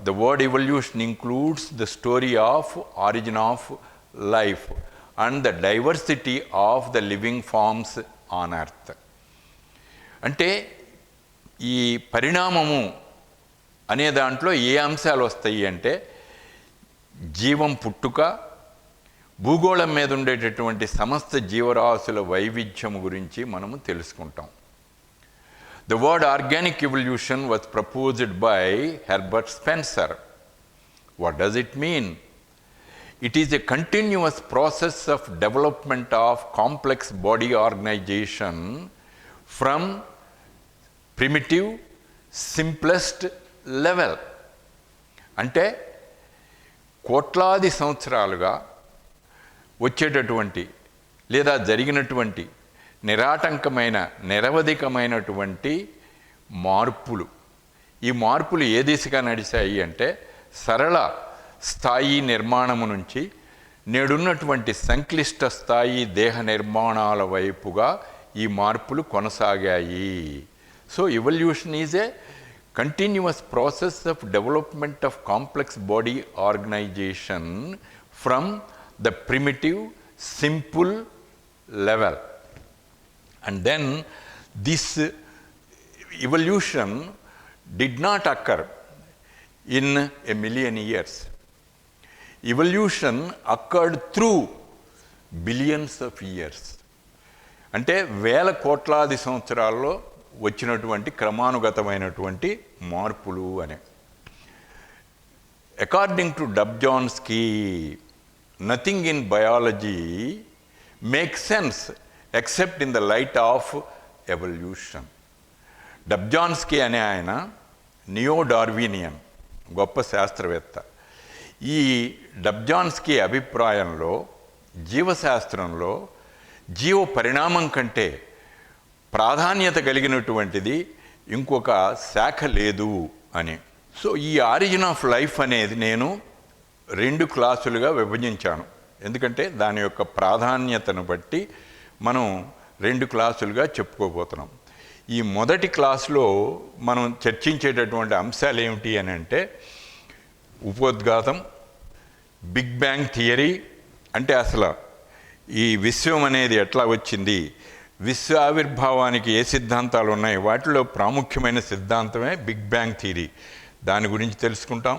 the word evolution includes the story of origin of life and the diversity of the living forms on earth. అంటే ఈ పరిణామము అనే దాంట్లో ఏ అంశాలు వస్తాయి అంటే జీవం పుట్టుక, భూగోళం మీద ఉండేటటువంటి సమస్త జీవరాశుల వైవిధ్యం గురించి మనము తెలుసుకుంటాం. The word organic evolution was proposed by Herbert Spencer. What does it mean? It is a continuous process of development of complex body organization from primitive, simplest level. అంటే కోట్లాది సంవత్సరాలుగా వచ్చేటటువంటి లేదా జరిగినటువంటి నిరాటంకమైన నిరవధికమైనటువంటి మార్పులు. ఈ మార్పులు ఏ దిశగా నడిచాయి అంటే సరళ స్థాయి నిర్మాణము నుంచి నేడున్నటువంటి సంక్లిష్ట స్థాయి దేహ నిర్మాణాల వైపుగా ఈ మార్పులు కొనసాగాయి. So evolution is a continuous process of development of complex body organisation from the primitive simple level. And then this evolution did not occur in a million years. Evolution occurred through billions of years. అంటే వేల కోట్లాది సంవత్సరాల్లో వచ్చినటువంటి క్రమానుగతమైనటువంటి మార్పులు అని. According to Dobzhansky, nothing in biology makes sense except in the light of evolution. Dobzhansky అనే ఆయన నియో డార్వినియన్, గొప్ప శాస్త్రవేత్త. ఈ డబ్జాన్స్కీ అభిప్రాయంలో జీవశాస్త్రంలో జీవ పరిణామం కంటే ప్రాధాన్యత కలిగినటువంటిది ఇంకొక శాఖ లేదు అని. సో ఈ ఆరిజిన్ ఆఫ్ లైఫ్ అనేది నేను 2 క్లాసులుగా విభజించాను. ఎందుకంటే దాని యొక్క ప్రాధాన్యతను బట్టి మనం 2 క్లాసులుగా చెప్పుకోబోతున్నాం. ఈ మొదటి క్లాసులో మనం చర్చించేటటువంటి అంశాలు ఏమిటి అని అంటే ఉపోద్ఘాతం, బిగ్ బ్యాంగ్ థియరీ, అంటే అసలు ఈ విశ్వం అనేది ఎట్లా వచ్చింది, విశ్వ ఆవిర్భావానికి ఏ సిద్ధాంతాలు ఉన్నాయి, వాటిలో ప్రాముఖ్యమైన సిద్ధాంతమే బిగ్ బ్యాంగ్ థియరీ. దాని గురించి తెలుసుకుంటాం.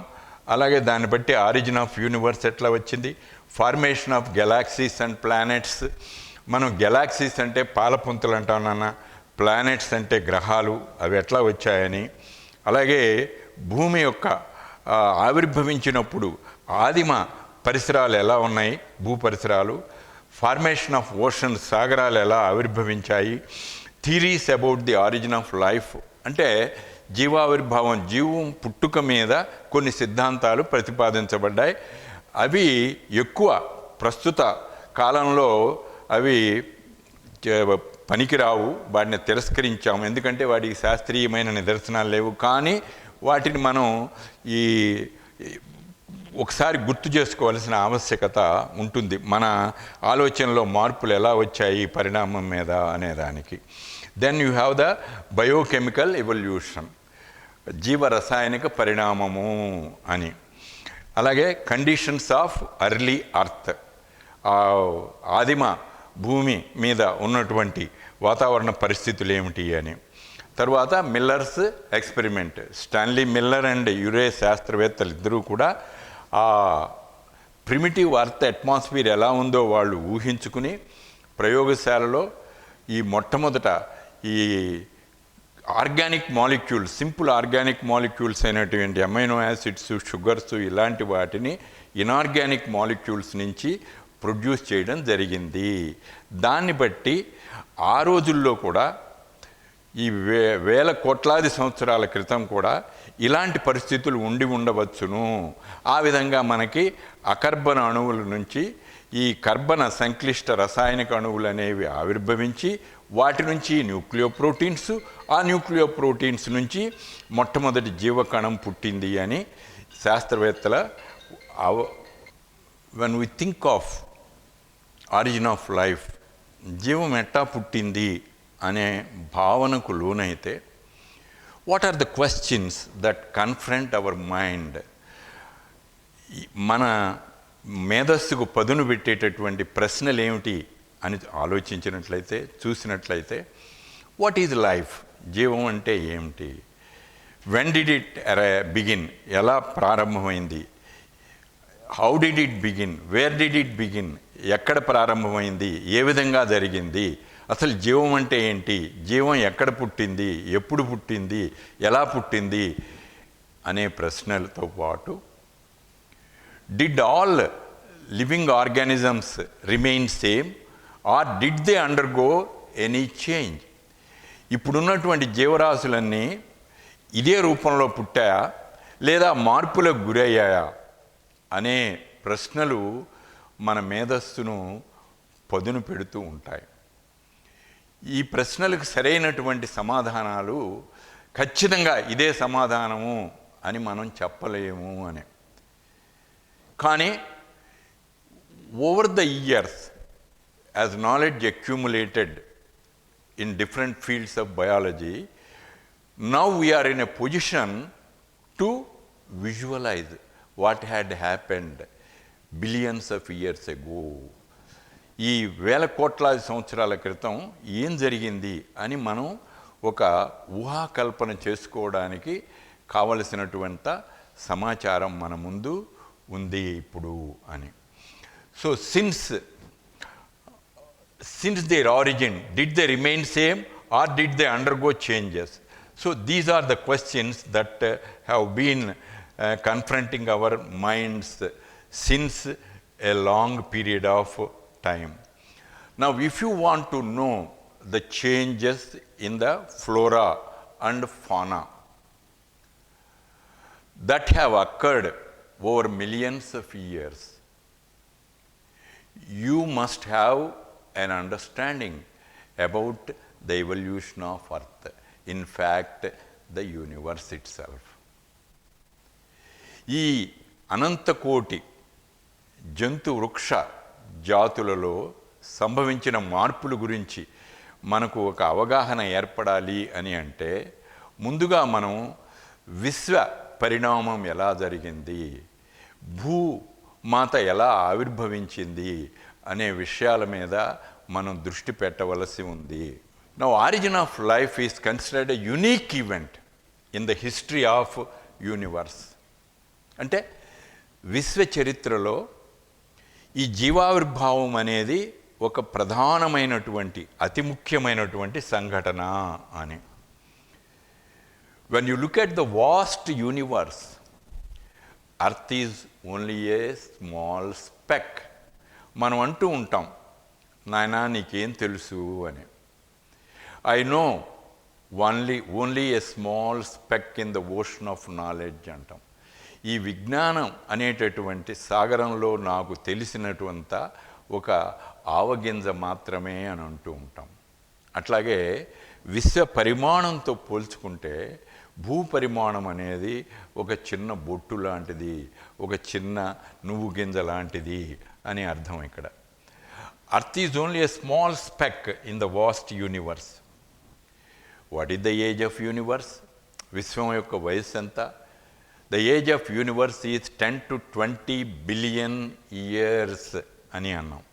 అలాగే దాన్ని బట్టి ఆరిజిన్ ఆఫ్ యూనివర్స్ ఎట్లా వచ్చింది, formation of galaxies and planets. మనం గెలాక్సీస్ అంటే పాలపుంతలు అంటాం నాన్న, ప్లానెట్స్ అంటే గ్రహాలు, అవి ఎట్లా వచ్చాయని. అలాగే భూమి యొక్క ఆవిర్భవించినప్పుడు ఆదిమ పరిసరాలు ఎలా ఉన్నాయి, భూ పరిసరాలు, ఫార్మేషన్ ఆఫ్ ఓషన్, సాగరాలు ఎలా ఆవిర్భవించాయి, theories about the origin of life, అంటే జీవావిర్భావం, జీవం పుట్టుక మీద కొన్ని సిద్ధాంతాలు ప్రతిపాదించబడ్డాయి. అవి ఎక్కువ ప్రస్తుత కాలంలో అవి పనికిరావు, వాటిని తిరస్కరించాము. ఎందుకంటే వాటికి శాస్త్రీయమైన నిదర్శనాలు లేవు. కానీ వాటిని మనం ఈ ఒకసారి గుర్తు చేసుకోవాల్సిన ఆవశ్యకత ఉంటుంది, మన ఆలోచనలో మార్పులు ఎలా వచ్చాయి పరిణామం మీద అనేదానికి. Then you have the biochemical evolution, జీవరసాయనిక పరిణామము అని. అలాగే కండిషన్స్ ఆఫ్ ఎర్లీ అర్త్, ఆదిమ భూమి మీద ఉన్నటువంటి వాతావరణ పరిస్థితులు ఏమిటి అని. తర్వాత Miller's experiment, Stanley Miller and Urey శాస్త్రవేత్తలు ఇద్దరూ కూడా ఆ ప్రిమిటివ్ అర్త్ అట్మాస్ఫియర్ ఎలా ఉందో వాళ్ళు ఊహించుకుని ప్రయోగశాలలో ఈ మొట్టమొదట ఈ organic molecules, simple organic molecules అయినటువంటి అమైనో యాసిడ్స్, షుగర్స్, ఇలాంటి వాటిని ఇనార్గానిక్ మాలిక్యూల్స్ నుంచి ప్రొడ్యూస్ చేయడం జరిగింది. దాన్ని బట్టి ఆ రోజుల్లో కూడా ఈ వేల కోట్లాది సంవత్సరాల క్రితం కూడా ఇలాంటి పరిస్థితులు ఉండి ఉండవచ్చును. ఆ విధంగా మనకి అకర్బన అణువుల నుంచి ఈ కర్బన సంక్లిష్ట రసాయనిక అణువులు అనేవి ఆవిర్భవించి వాటి నుంచి న్యూక్లియోప్రోటీన్స్, ఆ న్యూక్లియోప్రోటీన్స్ నుంచి మొట్టమొదటి జీవకణం పుట్టింది అని శాస్త్రవేత్తల when we think of origin of life, జీవం ఎట్టా పుట్టింది అనే భావనకు లోనైతే what are the questions that confront our mind మన మేధస్సుకు పదును పెట్టేటటువంటి ప్రశ్నలు ఏమిటి అని ఆలోచించినట్లయితే, చూసినట్లయితే, వాట్ ఈజ్ లైఫ్? జీవం అంటే ఏమిటి? When did it begin? ఎలా ప్రారంభమైంది? How did it begin? Where did it begin? ఎక్కడ ప్రారంభమైంది? ఏ విధంగా జరిగింది? అసలు జీవం అంటే ఏంటి? జీవం ఎక్కడ పుట్టింది? ఎప్పుడు పుట్టింది? ఎలా పుట్టింది? అనే ప్రశ్నలతో పాటు, did all living organisms remain same or did they undergo any change? ఇప్పుడున్నటువంటి జీవరాశులన్నీ ఇదే రూపంలో పుట్టాయా లేదా మార్పులకు గురయ్యాయా అనే ప్రశ్నలు మన మేధస్సును పదును పెడుతూ ఉంటాయి. ఈ ప్రశ్నలకు సరైనటువంటి సమాధానాలు ఖచ్చితంగా ఇదే సమాధానము అని మనం చెప్పలేము అని. కానీ over the years, as knowledge accumulated in different fields of biology, now we are in a position to visualize what had happened billions of years ago. ఈ వేల కోట్లాది సంవత్సరాల క్రితం ఏం జరిగింది అని మనం ఒక ఊహాకల్పన చేసుకోవడానికి కావలసినటువంటి సమాచారం మన ముందు ఉంది ఇప్పుడు అని. So since their origin, did they remain same or did they undergo changes? So these are the questions that have been confronting our minds since a long period of time. Now, if you want to know the changes in the flora and fauna that have occurred over millions of years, you must have an understanding about the evolution of Earth, in fact, the universe itself. ఈ అనంతకోటి జంతు వృక్ష జాతులలో సంభవించిన మార్పుల గురించి మనకు ఒక అవగాహన ఏర్పడాలి అని అంటే, ముందుగా మనం విశ్వ పరిణామం ఎలా జరిగింది, భూమాత ఎలా ఆవిర్భవించింది అనే విషయాల మీద మనం దృష్టి పెట్టవలసి ఉంది. Now origin of life is considered a unique event in the history of universe. అంటే విశ్వ చరిత్రలో ఈ జీవావిర్భావం అనేది ఒక ప్రధానమైనటువంటి అతి ముఖ్యమైనటువంటి సంఘటన అని. When you look at the vast universe, earth is only a small speck. మనం అంటూ ఉంటాం, నాయనా నీకేం తెలుసు అని. I know only a small speck in the ocean of knowledge అంటాం. ఈ విజ్ఞానం అనేటటువంటి సాగరంలో నాకు తెలిసినటువంటి ఒక ఆవగింజ మాత్రమే అని అంటూ ఉంటాం. అట్లాగే విశ్వ పరిమాణంతో పోల్చుకుంటే భూ పరిమాణం అనేది ఒక చిన్న బొట్టు లాంటిది, ఒక చిన్న నువ్వు గింజ లాంటిది అని అర్థం ఇక్కడ. Earth is only a small speck in the vast universe. What is the age of universe? విశ్వం యొక్క వయస్సు ఎంత? The age of universe is 10 to 20 billion years అని అన్నాం.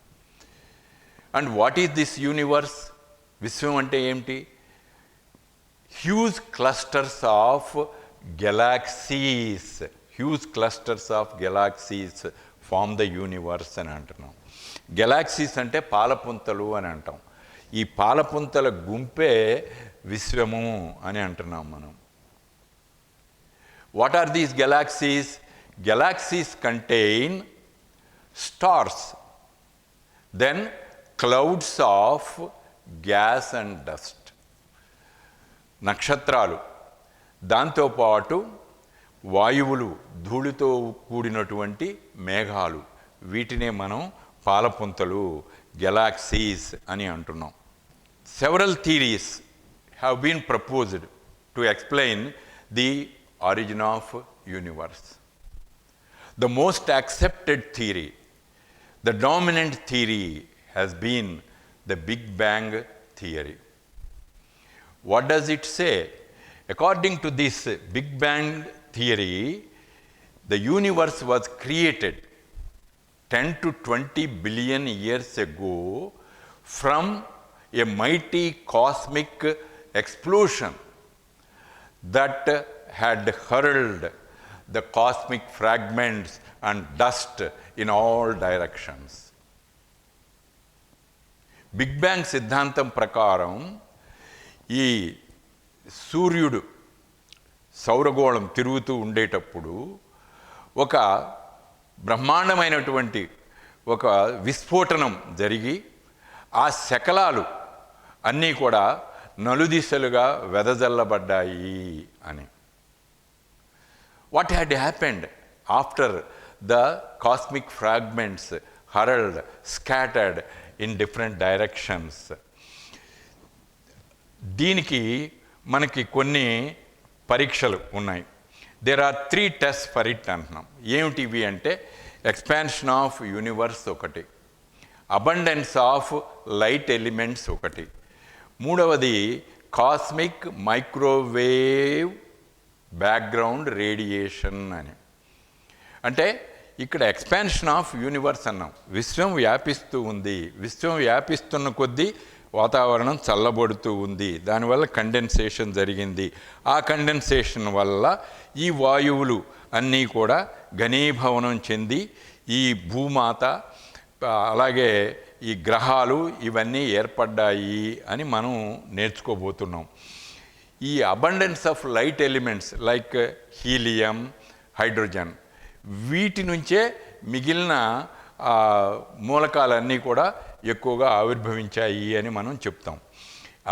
And what is this universe? విశ్వం అంటే ఏమిటి? Huge clusters of galaxies, huge clusters of galaxies form the universe అని అంటున్నాం. గెలాక్సీస్ అంటే పాలపుంతలు అని అంటాం. ఈ పాలపుంతల గుంపే విశ్వము అని అంటున్నాం మనం. What are these galaxies? Galaxies contain stars, then clouds of gas and dust, నక్షత్రాలు, దాంతోపాటు వాయువులు, ధూళితో కూడినటువంటి మేఘాలు, వీటినే మనం పాలపుంతలు, గెలాక్సీస్ అని అంటున్నాం. Several theories have been proposed to explain the origin of universe. The most accepted theory, the dominant theory has been the big bang theory. What does it say? According to this Big Bang theory, The universe was created 10 to 20 billion years ago from a mighty cosmic explosion that had hurled the cosmic fragments and dust in all directions. Big bang సిద్ధాంతం ప్రకారం ఈ సూర్యుడు సౌరగోళం తిరుగుతూ ఉండేటప్పుడు ఒక బ్రహ్మాండమైనటువంటి ఒక విస్ఫోటనం జరిగి ఆ శకలాలు అన్నీ కూడా నలుదిశలుగా వెదజల్లబడ్డాయి అని. What had happened after the cosmic fragments hurled scattered in different directions? దీనికి మనకి కొన్ని పరీక్షలు ఉన్నాయి. There are 3 tests for it అంటున్నాం. ఏమిటివి అంటే ఎక్స్పాన్షన్ ఆఫ్ యూనివర్స్ ఒకటి, అబండెన్స్ ఆఫ్ లైట్ ఎలిమెంట్స్ ఒకటి, మూడవది కాస్మిక్ మైక్రోవేవ్ బ్యాక్గ్రౌండ్ రేడియేషన్ అని. అంటే ఇక్కడ ఎక్స్పాన్షన్ ఆఫ్ యూనివర్స్ అన్నాం. విశ్వం వ్యాపిస్తూ ఉంది, విశ్వం వ్యాపిస్తున్న కొద్దీ వాతావరణం చల్లబడుతూ ఉంది, దానివల్ల కండెన్సేషన్ జరిగింది. ఆ కండెన్సేషన్ వల్ల ఈ వాయువులు అన్నీ కూడా ఘనీభవనం చెంది ఈ భూమాత అలాగే ఈ గ్రహాలు ఇవన్నీ ఏర్పడ్డాయి అని మనం నేర్చుకోబోతున్నాం. ఈ abundance of light elements like helium, hydrogen, వీటి నుంచే మిగిలిన మూలకాలన్నీ కూడా ఎక్కువగా ఆవిర్భవించాయి అని మనం చెప్తాం.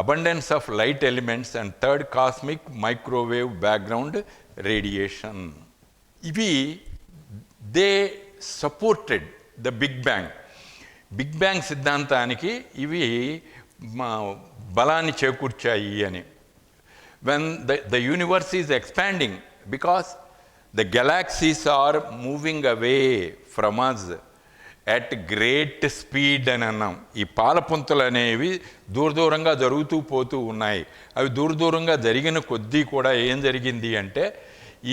Abundance of light elements and third cosmic microwave background radiation, ఇవి they supported the big bang. Big bang సిద్ధాంతానికి ఇవి బలాన్ని చేకూర్చాయి అని. when the universe is expanding because the galaxies are moving away from us at great speed అని అన్నాం. ఈ పాలపుంతలు అనేవి దూరంగా జరుగుతూ పోతూ ఉన్నాయి. అవి దూరంగా జరిగిన కొద్దీ కూడా ఏం జరిగింది అంటే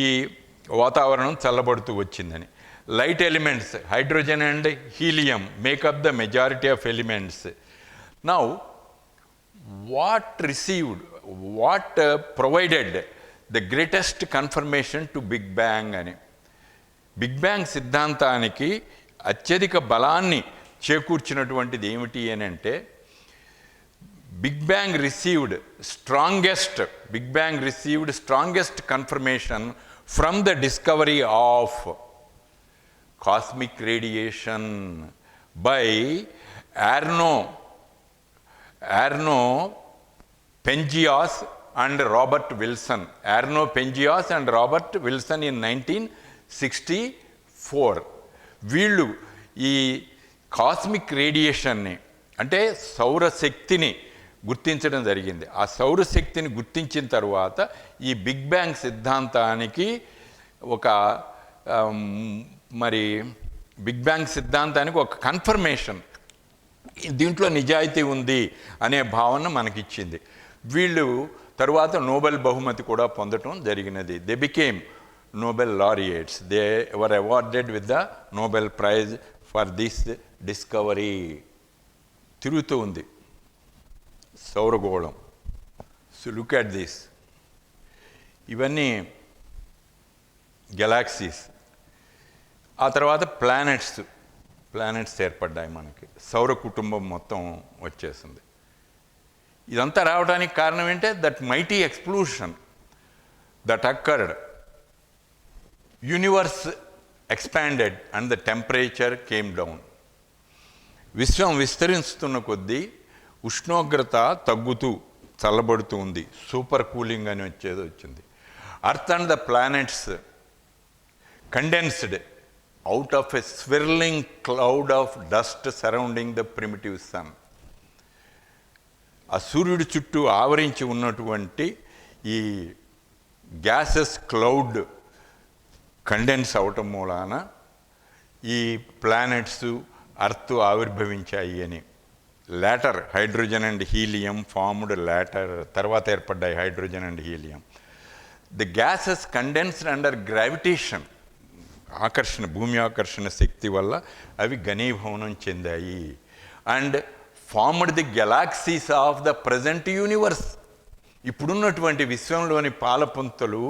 ఈ వాతావరణం చల్లబడుతూ వచ్చిందని. Light elements hydrogen and helium make up the majority of elements. Now what provided the greatest confirmation to Big Bang అని. బిగ్ బ్యాంగ్ సిద్ధాంతానికి అత్యధిక బలాన్ని చేకూర్చినటువంటిది ఏమిటి అని అంటే big bang received strongest confirmation from the discovery of cosmic radiation by Arno Penzias and Robert Wilson. Arno Penzias and Robert Wilson in 1964. వీళ్ళు ఈ కాస్మిక్ రేడియేషన్ని అంటే సౌరశక్తిని గుర్తించడం జరిగింది. ఆ సౌరశక్తిని గుర్తించిన తర్వాత ఈ బిగ్ బ్యాంగ్ సిద్ధాంతానికి ఒక కన్ఫర్మేషన్, దీంట్లో నిజాయితీ ఉంది అనే భావన మనకిచ్చింది. వీళ్ళు తరువాత నోబెల్ బహుమతి కూడా పొందటం జరిగినది. They became Nobel laureates. They were awarded with the Nobel prize for this discovery. తిరుగుతూ ఉంది సౌరగోళం. So look at this. ఇవన్నీ గెలాక్సీస్. ఆ తర్వాత ప్లానెట్స్ ఏర్పడ్డాయి మనకి. సౌర కుటుంబం మొత్తం వచ్చేసింది. ఇదంతా రావడానికి కారణం ఏంటంటే that mighty explosion that occurred. Universe expanded and the temperature came down. విశ్వం విస్తరిస్తున్న కొద్దీ ఉష్ణోగ్రత తగ్గుతూ చల్లబడుతూ ఉంది. సూపర్ కూలింగ్ అని వచ్చింది. Earth and the planets condensed out of a swirling cloud of dust surrounding the primitive sun. ఆ సూర్యుడి చుట్టూ ఆవరించి ఉన్నటువంటి ఈ గ్యాసెస్ క్లౌడ్ కండెన్స్ అవటం మూలాన ఈ ప్లానెట్స్ అర్త్ ఆవిర్భవించాయి అని. Later hydrogen and helium formed later. తర్వాత ఏర్పడ్డాయి hydrogen and helium. The gases condensed under gravitation. ఆకర్షణ, భూమి ఆకర్షణ శక్తి వల్ల అవి ఘనీభవనం చెందాయి. And formed the galaxies of the present universe. ఇప్పుడున్నటువంటి విశ్వంలోని పాలపుంతలు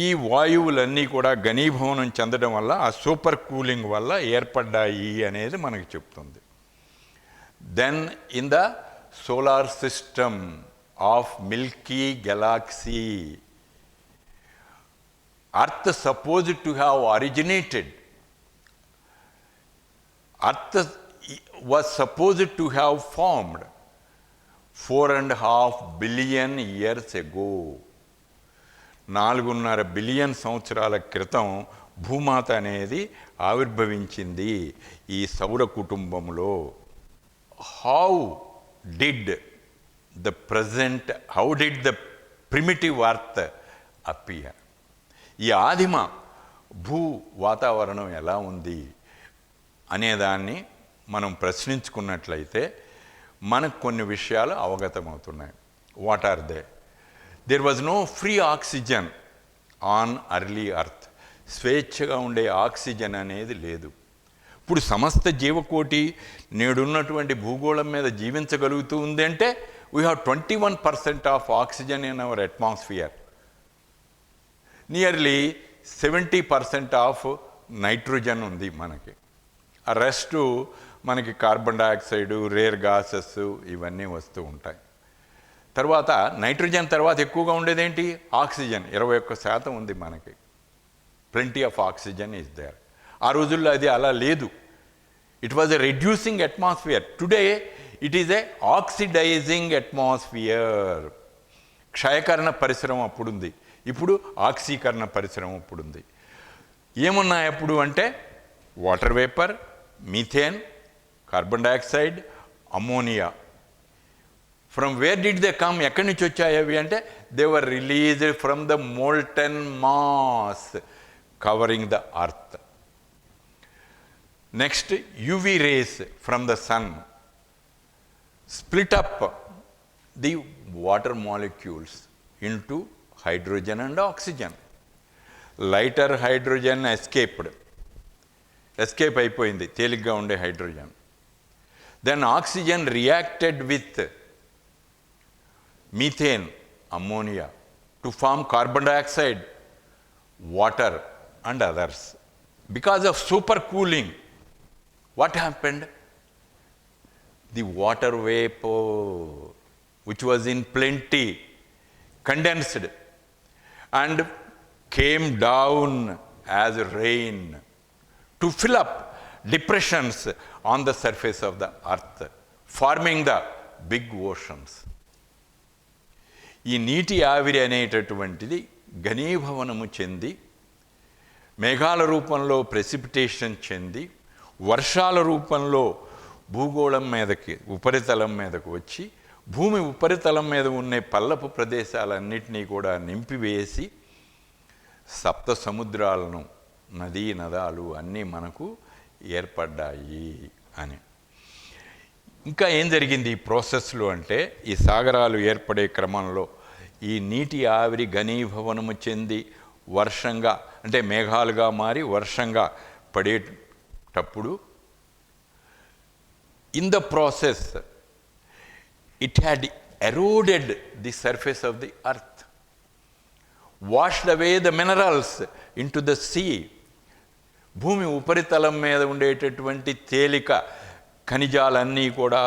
ఈ వాయువులన్నీ కూడా ఘనీభవనం చెందడం వల్ల, ఆ సూపర్ కూలింగ్ వల్ల ఏర్పడ్డాయి అనేది మనకు చెప్తుంది. Then in the solar system of milky galaxy, Earth supposed to have originated, Earth was supposed to have formed 4.5 billion years ago. 4.5 billion సంవత్సరాల క్రితం భూమాత అనేది ఆవిర్భవించింది ఈ సౌర కుటుంబంలో. How did the primitive earth appear? ఈ ఆదిమ భూ వాతావరణం ఎలా ఉంది అనేదాన్ని మనం ప్రశ్నించుకున్నట్లయితే మనకు కొన్ని విషయాలు అవగతమవుతున్నాయి. What are they? There was no free oxygen on early earth. స్వేచ్ఛగా ఉండే ఆక్సిజన్ అనేది లేదు. ఇప్పుడు సమస్త జీవకోటి నేడున్నటువంటి భూగోళం మీద జీవించగలుగుతూ ఉంది అంటే we have 21% of oxygen in our atmosphere. Nearly 70% of nitrogen ఉంది మనకి. ఆ రెస్టు మనకి కార్బన్ డైఆక్సైడ్, రేర్ గాసెస్ ఇవన్నీ వస్తూ ఉంటాయి. తర్వాత నైట్రోజన్ తర్వాత ఎక్కువగా ఉండేదేంటి? ఆక్సిజన్. 21% ఉంది మనకి. Plenty of oxygen is there. ఆ రోజుల్లో అది అలా లేదు. It was a reducing atmosphere. Today it is a oxidising atmosphere. క్షయకరణ పరిశ్రమ అప్పుడుంది, ఇప్పుడు ఆక్సీకరణ పరిశ్రమ ఇప్పుడుంది. ఏమున్నాయి అప్పుడు అంటే water vapour, methane, carbon dioxide, ammonia. From where did they come? ఎక్కడి నుంచి వచ్చాయి అవి అంటే they were released from the molten mass covering the earth. Next, UV rays from the sun split up the water molecules into hydrogen and oxygen. Lighter hydrogen escape అయిపోయింది, తేలిగ్గా ఉండే hydrogen. Then oxygen reacted with methane, ammonia to form carbon dioxide, water and others. Because of super cooling what happened? The water vapour which was in plenty condensed and came down as rain to fill up depressions on the surface of the earth, forming the big oceans. ఈ నీటి ఆవిరి అనేటటువంటిది ఘనీభవనము చెంది మేఘాల రూపంలో precipitation చెంది వర్షాల రూపంలో భూగోళం మీదకి, ఉపరితలం మీదకు వచ్చి భూమి ఉపరితలం మీద ఉన్న పల్లపు ప్రదేశాలన్నిటినీ కూడా నింపివేసి సప్త సముద్రాలను, నదీ నదాలు అన్నీ మనకు ఏర్పడ్డాయి అని. ఇంకా ఏం జరిగింది ఈ ప్రాసెస్లో అంటే, ఈ సాగరాలు ఏర్పడే క్రమంలో ఈ నీటి ఆవిరి ఘనీభవనము చెంది వర్షంగా, అంటే మేఘాలుగా మారి వర్షంగా పడేటప్పుడు in the process it had eroded the surface of the earth, washed away the minerals into the sea. భూమి ఉపరితలం మీద ఉండేటటువంటి తేలిక ఖనిజాలన్నీ కూడా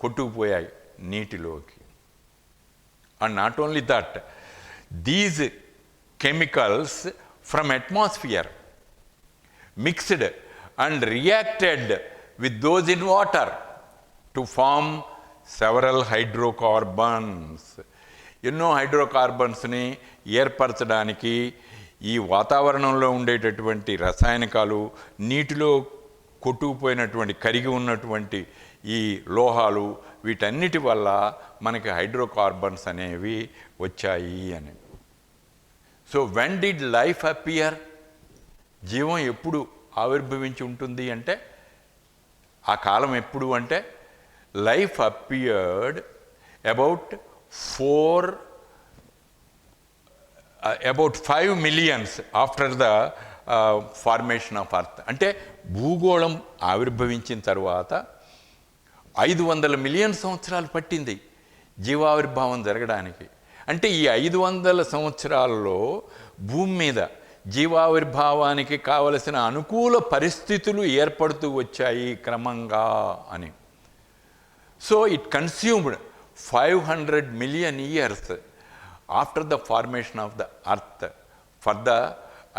కొట్టుకుపోయాయి నీటిలోకి. And not only that, these chemicals from atmosphere mixed and reacted with those in water to form several hydrocarbons. ఎన్నో హైడ్రోకార్బన్స్ని ఏర్పరచడానికి ఈ వాతావరణంలో ఉండేటటువంటి రసాయనికాలు, నీటిలో కొట్టుకుపోయినటువంటి కరిగి ఉన్నటువంటి ఈ లోహాలు, వీటన్నిటి వల్ల మనకి హైడ్రోకార్బన్స్ అనేవి వచ్చాయి అని. So when did life appear? జీవం ఎప్పుడు ఆవిర్భవించి ఉంటుంది అంటే, ఆ కాలం ఎప్పుడు అంటే life appeared about 5 millions after the formation of earth. అంటే భూగోళం ఆవిర్భవించిన తర్వాత 500 మిలియన్ సంవత్సరాలు పట్టింది జీవావిర్భావం జరగడానికి. అంటే ఈ 500 సంవత్సరాల్లో భూమి మీద జీవావిర్భావానికి కావలసిన అనుకూల పరిస్థితులు ఏర్పడుతూ వచ్చాయి క్రమంగా అని. So it consumed 500 million years after the formation of the earth for the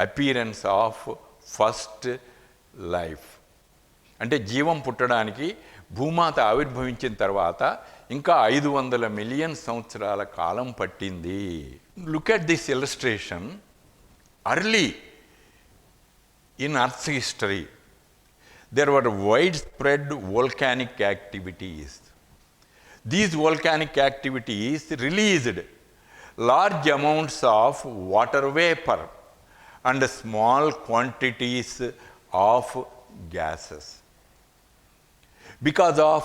appearance of first life. అంటే జీవం పుట్టడానికి భూమాత ఆవిర్భవించిన తర్వాత ఇంకా 500 మిలియన్ సంవత్సరాల కాలం పట్టింది. Look at this illustration. Early in earth's history there were widespread volcanic activities. These volcanic activities released large amounts of water vapor and small quantities of gases. Because of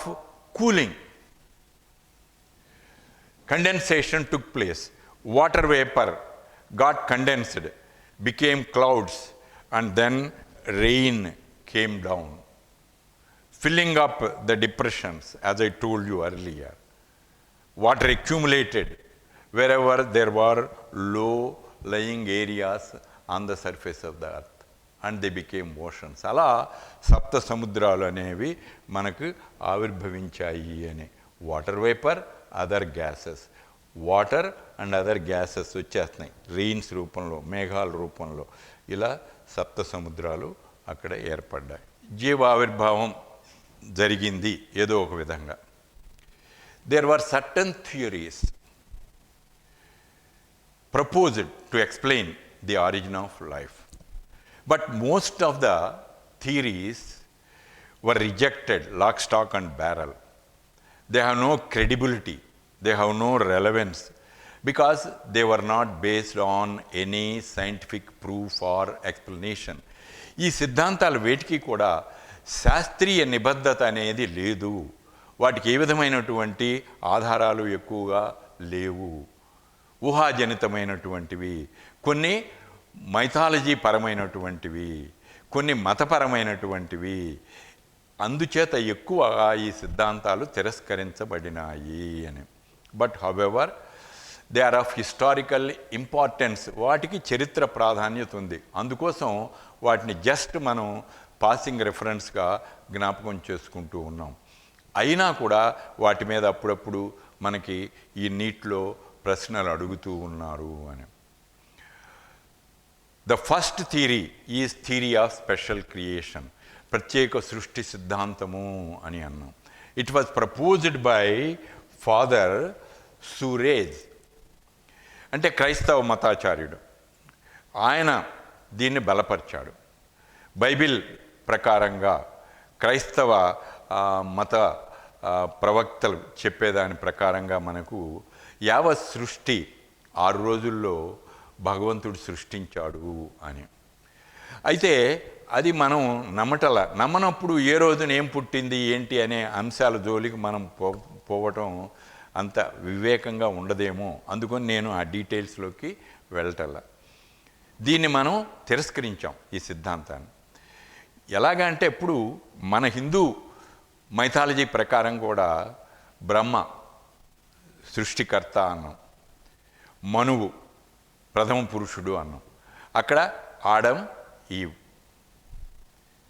cooling, condensation took place. Water vapor got condensed, became clouds, and then rain came down, filling up the depressions, as I told you earlier. Water accumulated wherever there were low-lying areas on the surface of the earth, and they became oceans. అలా సప్త సముద్రాలు అనేవి మనకు ఆవిర్భవించాయి అని. Water vapour, other gases. Water and other gases వచ్చేస్తున్నాయి rains రూపంలో, మేఘాల రూపంలో. ఇలా సప్త సముద్రాలు అక్కడ ఏర్పడ్డాయి. జీవావిర్భావం జరిగింది ఏదో ఒక విధంగా. There were certain theories proposed to explain the origin of life. But most of the theories were rejected, lock, stock and barrel. They have no credibility, they have no relevance, because they were not based on any scientific proof or explanation. ఈ సిద్ధాంతాలు వేటికి కూడా శాస్త్రీయ నిబద్ధత అనేది లేదు. వాటికి ఏ విధమైనటువంటి ఆధారాలు ఎక్కువగా లేవు. ఊహాజనితమైనటువంటివి, కొన్ని మైథాలజీ పరమైనటువంటివి, కొన్ని మతపరమైనటువంటివి. అందుచేత ఎక్కువగా ఈ సిద్ధాంతాలు తిరస్కరించబడినాయి అని. But however they are of historical importance. వాటికి చరిత్ర ప్రాధాన్యత ఉంది. అందుకోసం వాటిని జస్ట్ మనం పాసింగ్ రెఫరెన్స్గా జ్ఞాపకం చేసుకుంటూ ఉన్నాం. అయినా కూడా వాటి మీద అప్పుడప్పుడు మనకి ఈ నీట్లో ప్రశ్నలు అడుగుతూ ఉన్నారు అని. The first theory is theory of special creation. ప్రత్యేక సృష్టి సిద్ధాంతము అని అన్నాం. It was proposed by Father Suarez. అంటే క్రైస్తవ మతాచార్యుడు. ఆయన దీన్ని బలపరిచాడు. బైబిల్ ప్రకారంగా క్రైస్తవ మత ప్రవక్తలు చెప్పేదాని ప్రకారంగా మనకు యావత్ సృష్టి 6 రోజుల్లో భగవంతుడు సృష్టించాడు అని. అయితే అది మనం నమ్మనప్పుడు ఏ రోజున ఏం పుట్టింది ఏంటి అనే అంశాల జోలికి మనం పోవటం అంత వివేకంగా ఉండదేమో. అందుకని నేను ఆ డీటెయిల్స్లోకి వెళ్ళటల్లా. దీన్ని మనం తిరస్కరించాం ఈ సిద్ధాంతాన్ని. ఎలాగంటే ఇప్పుడు మన హిందూ మైథాలజీ ప్రకారం కూడా బ్రహ్మ సృష్టికర్త అన్నాం, మనువు ప్రథమ పురుషుడు అన్నాం, అక్కడ ఆడమ్ ఈవ్.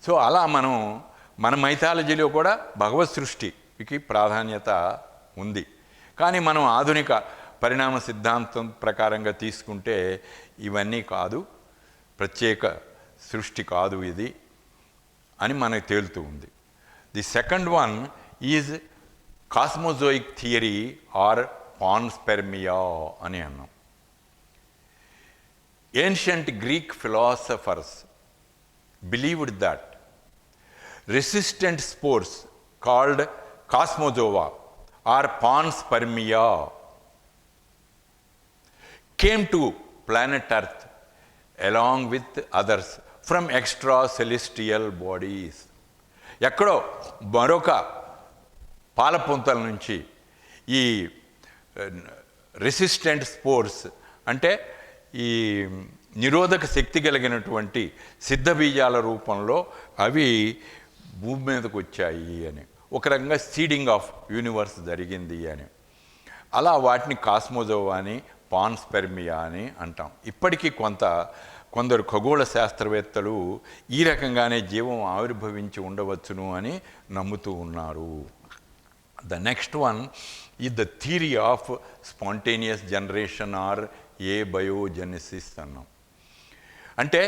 సో అలా మన మైథాలజీలో కూడా భగవత్ సృష్టికి ప్రాధాన్యత ఉంది. కానీ మనం ఆధునిక పరిణామ సిద్ధాంతం ప్రకారంగా తీసుకుంటే ఇవన్నీ కాదు, ప్రత్యేక సృష్టి కాదు ఇది అని మనకు తేలుతూ ఉంది. The second one is cosmozoic theory or panspermia అని అన్నాం. Ancient Greek philosophers believed that resistant spores called cosmozoa or panspermia came to planet Earth along with others from extracelestial bodies. ఎక్కడో మరొక పాలపుంతల నుంచి ఈ రెసిస్టెంట్ స్పోర్స్ అంటే ఈ నిరోధక శక్తి కలిగినటువంటి సిద్ధ బీజాల రూపంలో అవి భూమి మీదకు వచ్చాయి అని, ఒక రకంగా సీడింగ్ ఆఫ్ యూనివర్స్ జరిగింది అని. అలా వాటిని కాస్మోజోవా అని, పాన్స్పెర్మియా అని అంటాం. ఇప్పటికీ కొందరు ఖగోళ శాస్త్రవేత్తలు ఈ రకంగానే జీవం ఆవిర్భవించి ఉండవచ్చును అని నమ్ముతూ ఉన్నారు. The next one is the theory of spontaneous generation or biogenesis అన్నాం. అంటే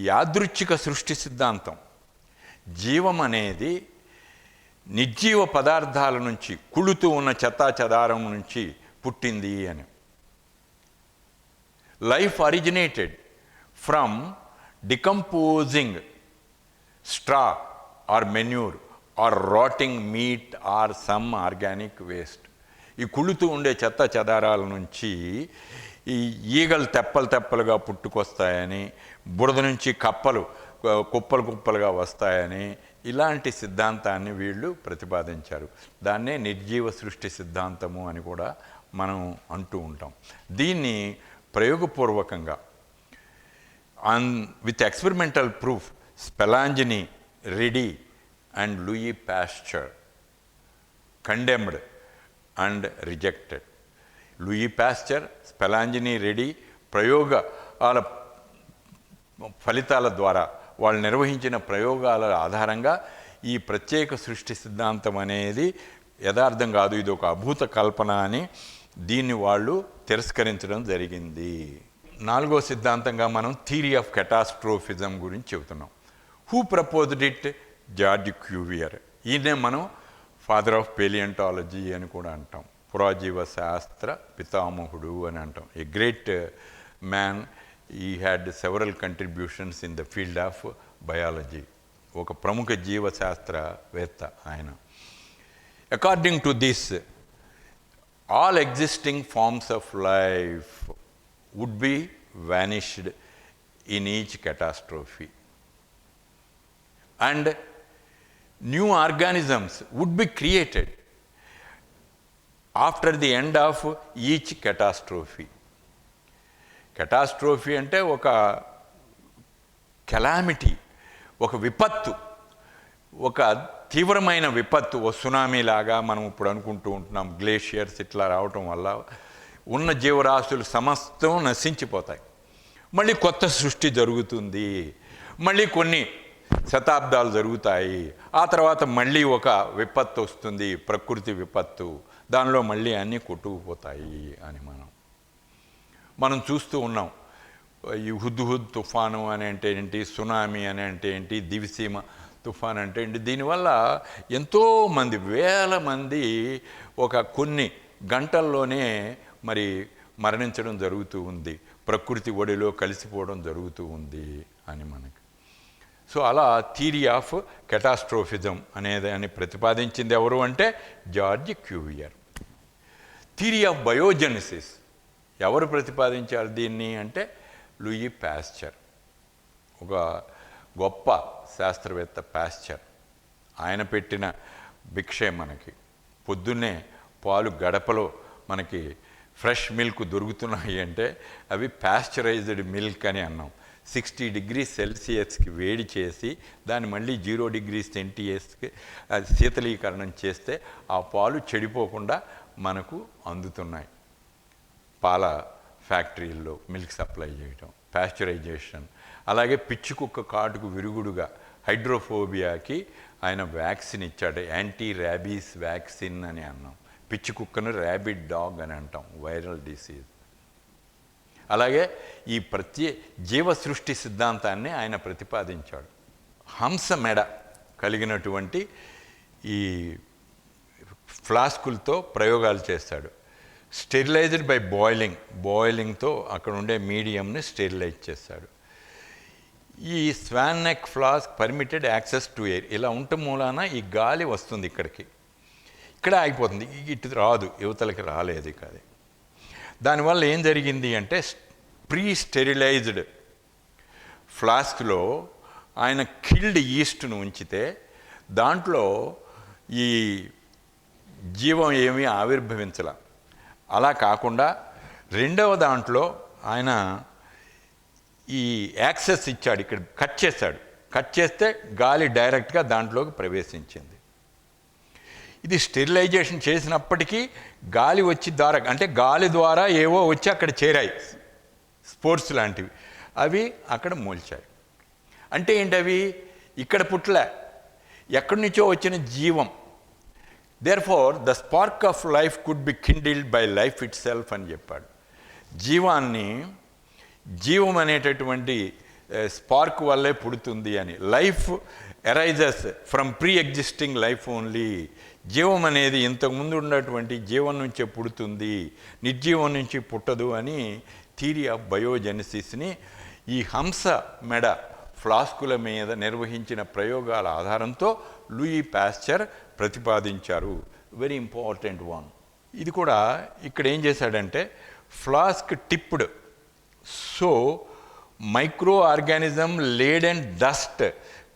యాదృచ్ఛిక సృష్టి సిద్ధాంతం, జీవం అనేది నిర్జీవ పదార్థాల నుంచి, కుళ్ళుతూ ఉన్న చెత్తాచెదారం నుంచి పుట్టింది అని. Life originated from decomposing straw or manure or rotting meat or some organic waste. ఈ కుళ్ళుతూ ఉండే చెత్త చెదారాల నుంచి ఈ ఈగలు తెప్పలుగా పుట్టుకొస్తాయని, బురద నుంచి కుప్పలుగా వస్తాయని, ఇలాంటి సిద్ధాంతాన్ని వీళ్ళు ప్రతిపాదించారు. దాన్నే నిర్జీవ సృష్టి సిద్ధాంతము అని కూడా మనం అంటూ ఉంటాం. దీన్ని ప్రయోగపూర్వకంగా with experimental proof Spallanzani, Redi and Louis Pasteur condemned and rejected. Louis Pasteur, Spallanzani, Redi ప్రయోగాల ఫలితాల ద్వారా, వాళ్ళు నిర్వహించిన ప్రయోగాల ఆధారంగా ఈ ప్రత్యేక సృష్టి సిద్ధాంతం అనేది యథార్థం కాదు, ఇది ఒక అభూత కల్పన అని దీన్ని వాళ్ళు తిరస్కరించడం జరిగింది. నాలుగో సిద్ధాంతంగా మనం థియరీ ఆఫ్ కెటాస్ట్రోఫిజం గురించి చెబుతున్నాం. Who proposed it? జార్జ్ క్యూవియర్. ఈయనే మనం ఫాదర్ ఆఫ్ పేలియంటాలజీ అని కూడా అంటాం, పురాజీవ శాస్త్ర పితామహుడు అని అంటాం. ఏ గ్రేట్ మ్యాన్, ఈ had several contributions in the field of biology. ఒక ప్రముఖ జీవశాస్త్రవేత్త ఆయన. According to this, all existing forms of life would be vanished in each catastrophe, and new organisms would be created after the end of each catastrophe. Catastrophe అంటే ఒక calamity, ఒక విపత్తు, ఒక తీవ్రమైన విపత్తు, ఓ సునామీ లాగా మనం ఇప్పుడు అనుకుంటూ ఉంటున్నాం. గ్లేషియర్స్ ఇట్లా రావటం వల్ల ఉన్న జీవరాశులు సమస్తం నశించిపోతాయి. మళ్ళీ కొత్త సృష్టి జరుగుతుంది, మళ్ళీ కొన్ని శతాబ్దాలు జరుగుతాయి, ఆ తర్వాత మళ్ళీ ఒక విపత్తు వస్తుంది, ప్రకృతి విపత్తు, దానిలో మళ్ళీ అన్నీ కొట్టుకుపోతాయి అని మనం చూస్తూ ఉన్నాం. ఈ హుద్హుద్ తుఫాను అని అంటే ఏంటి, సునామీ అని అంటే ఏంటి, దివిసీమ తుఫాన్ అంటే ఏంటి, దీనివల్ల ఎంతోమంది, వేల మంది ఒక కొన్ని గంటల్లోనే మరి మరణించడం జరుగుతూ ఉంది, ప్రకృతి ఒడిలో కలిసిపోవడం జరుగుతూ ఉంది అని మనకి. సో అలా థియరీ ఆఫ్ కెటాస్ట్రోఫిజం అని ప్రతిపాదించింది ఎవరు అంటే జార్జ్ క్యూవియర్. థియరీ ఆఫ్ బయోజెనసిస్ ఎవరు ప్రతిపాదించారు దీన్ని అంటే లూయి పాస్చర్, ఒక గొప్ప శాస్త్రవేత్త పాస్చర్. ఆయన పెట్టిన భిక్షే మనకి. పొద్దున్నే పాలు గడపలో మనకి ఫ్రెష్ మిల్క్ దొరుకుతున్నాయి అంటే అవి పాస్చరైజ్డ్ మిల్క్ అని అన్నాం. 60 degrees Celsius వేడి చేసి దాన్ని మళ్ళీ 0 degrees Celsius శీతలీకరణం చేస్తే ఆ పాలు చెడిపోకుండా మనకు అందుతున్నాయి. పాల ఫ్యాక్టరీల్లో మిల్క్ సప్లై చేయటం, పాస్చరైజేషన్. అలాగే పిచ్చి కుక్క కాటుకు విరుగుడుగా హైడ్రోఫోబియాకి ఆయన వ్యాక్సిన్ ఇచ్చాడు, యాంటీ ర్యాబీస్ వ్యాక్సిన్ అని అన్నాం. పిచ్చి కుక్కను ర్యాబిడ్ డాగ్ అని అంటాం, వైరల్ డిసీజ్. అలాగే ఈ జీవ సృష్టి సిద్ధాంతాన్ని ఆయన ప్రతిపాదించాడు. హంస మెడ కలిగినటువంటి ఈ ఫ్లాస్కులతో ప్రయోగాలు చేస్తాడు. స్టెరిలైజ్డ్ బై బాయిలింగ్తో అక్కడ ఉండే మీడియంని స్టెరిలైజ్ చేస్తాడు. ఈ swan neck flask permitted access to air. ఇలా ఉండటం మూలాన ఈ గాలి వస్తుంది ఇక్కడ ఆగిపోతుంది, ఇటు రాదు, యువతలకి రాలేదు. అది దానివల్ల ఏం జరిగింది అంటే ప్రీ స్టెరిలైజ్డ్ ఫ్లాస్క్లో ఆయన కిల్డ్ ఈస్ట్ను ఉంచితే దాంట్లో ఈ జీవం ఏమీ ఆవిర్భవించాల. అలా కాకుండా రెండవ దాంట్లో ఆయన ఈ యాక్సెస్ ఇచ్చాడు, ఇక్కడ కట్ చేశాడు. కట్ చేస్తే గాలి డైరెక్ట్గా దాంట్లోకి ప్రవేశించింది. ఇది స్టెరిలైజేషన్ చేసినప్పటికీ గాలి వచ్చి అంటే గాలి ద్వారా ఏవో వచ్చి అక్కడ చేరాయి, స్పోర్ట్స్ లాంటివి, అవి అక్కడ మూల్చాయి. అంటే ఏంటి అవి? ఇక్కడ పుట్లే, ఎక్కడి నుంచో వచ్చిన జీవం. Therefore the spark of life could be kindled by life itself అని చెప్పాడు. జీవం అనేటటువంటి స్పార్క్ వల్లే పుడుతుంది అని. Life arises from pre existing life only. జీవం అనేది ఇంతకుముందు ఉన్నటువంటి జీవం నుంచే పుడుతుంది, నిర్జీవం నుంచి పుట్టదు అని థియరీ ఆఫ్ బయోజెనసిస్ని ఈ హంస మెడ ఫ్లాస్కుల మీద నిర్వహించిన ప్రయోగాల ఆధారంతో లూయి పాస్చర్ ప్రతిపాదించారు. Very important one. ఇది కూడా ఇక్కడ ఏం చేశాడంటే, flask tipped so micro organism laid and dust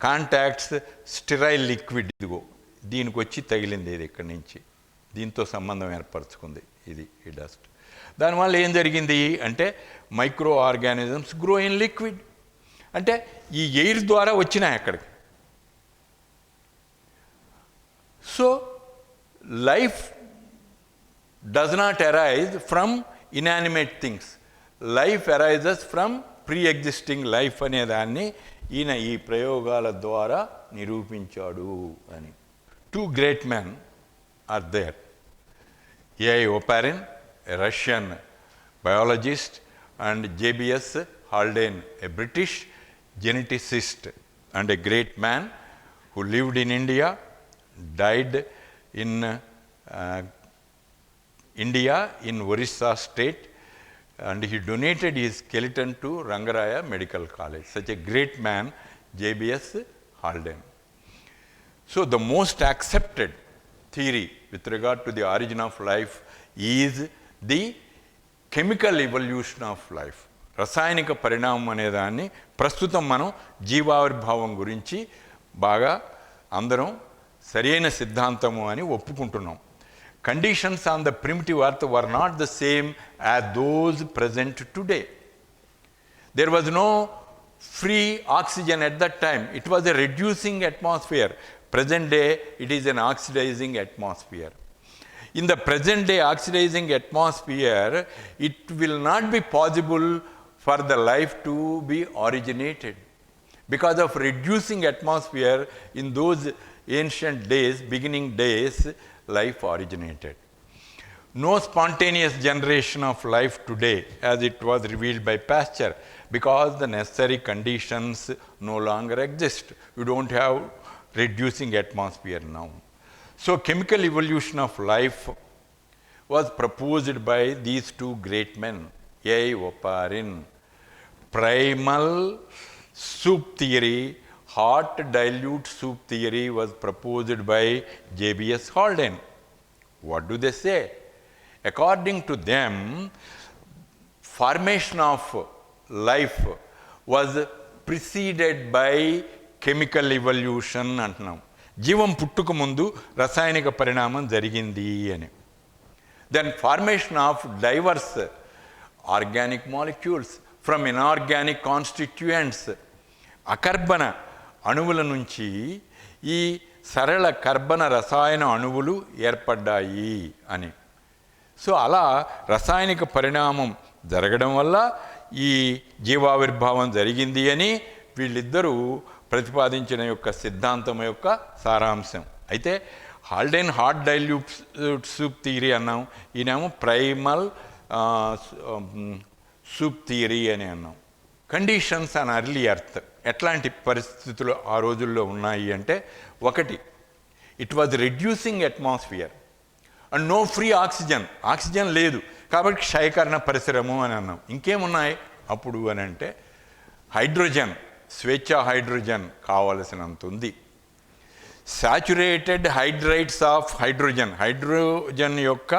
contacts sterile liquid. ఇదిగో దీనికి వచ్చి తగిలింది, ఇది ఇక్కడి నుంచి దీంతో సంబంధం ఏర్పరచుకుంది ఇది ఈ డస్ట్. దానివల్ల ఏం జరిగింది అంటే micro organisms grow in liquid. అంటే ఈ ఎయిర్ ద్వారా వచ్చినాయి అక్కడికి. So life does not arise from inanimate things, life arises from pre existing life అనే దాన్ని ఈయన ఈ ప్రయోగాల ద్వారా నిరూపించాడు అని. 2 great men are there. A.I. Oparin, a Russian biologist, and J.B.S. Haldane, a British geneticist and a great man who lived in India, died in India in Orissa state, and he donated his skeleton to Rangaraya Medical College. Such a great man, J.B.S. Haldane. So the most accepted theory with regard to the origin of life is the chemical evolution of life. రసాయనిక పరిణామం అనేదాన్ని ప్రస్తుతం మనం జీవావిర్భావం గురించి బాగా అందరం సరైన సిద్ధాంతము అని ఒప్పుకుంటున్నాం. Conditions on the primitive earth were not the same as those present today. There was no free oxygen at that time. It was a reducing atmosphere. Present day, it is an oxidizing atmosphere. In the present day oxidizing atmosphere, it will not be possible for the life to be originated. Because of reducing atmosphere, in those ancient days, beginning days, life originated. No spontaneous generation of life today as it was revealed by Pasteur, because the necessary conditions no longer exist. You don't have reducing atmosphere now. So chemical evolution of life was proposed by these 2 great men, A.I. Oparin. Primal soup theory, hot dilute soup theory was proposed by J.B.S. Haldane. What do they say? According to them, formation of life was preceded by chemical evolution అంటున్నాం. జీవం పుట్టుక ముందు రసాయనిక పరిణామం జరిగింది అని. Then formation of diverse organic molecules from inorganic constituents. అకర్బన అణువుల నుంచి ఈ సరళ కర్బన రసాయన అణువులు ఏర్పడ్డాయి అని. సో అలా రసాయనిక పరిణామం జరగడం వల్ల ఈ జీవావిర్భావం జరిగింది అని వీళ్ళిద్దరూ ప్రతిపాదించిన యొక్క సిద్ధాంతం యొక్క సారాంశం. అయితే Haldane hot dilute soup theory అన్నాం, ఈయనేమో ప్రైమల్ సూప్ థియరీ అని అన్నాం. కండిషన్స్ ఆన్ అర్లీ ఎర్త్ ఎట్లాంటి పరిస్థితులు ఆ రోజుల్లో ఉన్నాయి అంటే, ఒకటి, it was reducing atmosphere and no free oxygen. Oxygen లేదు కాబట్టి క్షయకరణ పరిసరము అని అన్నాం. ఇంకేమున్నాయి అప్పుడు అని అంటే, హైడ్రోజన్, స్వేచ్ఛా హైడ్రోజన్ కావలసినంత ఉంది. Saturated hydrides of hydrogen, hydrogen యొక్క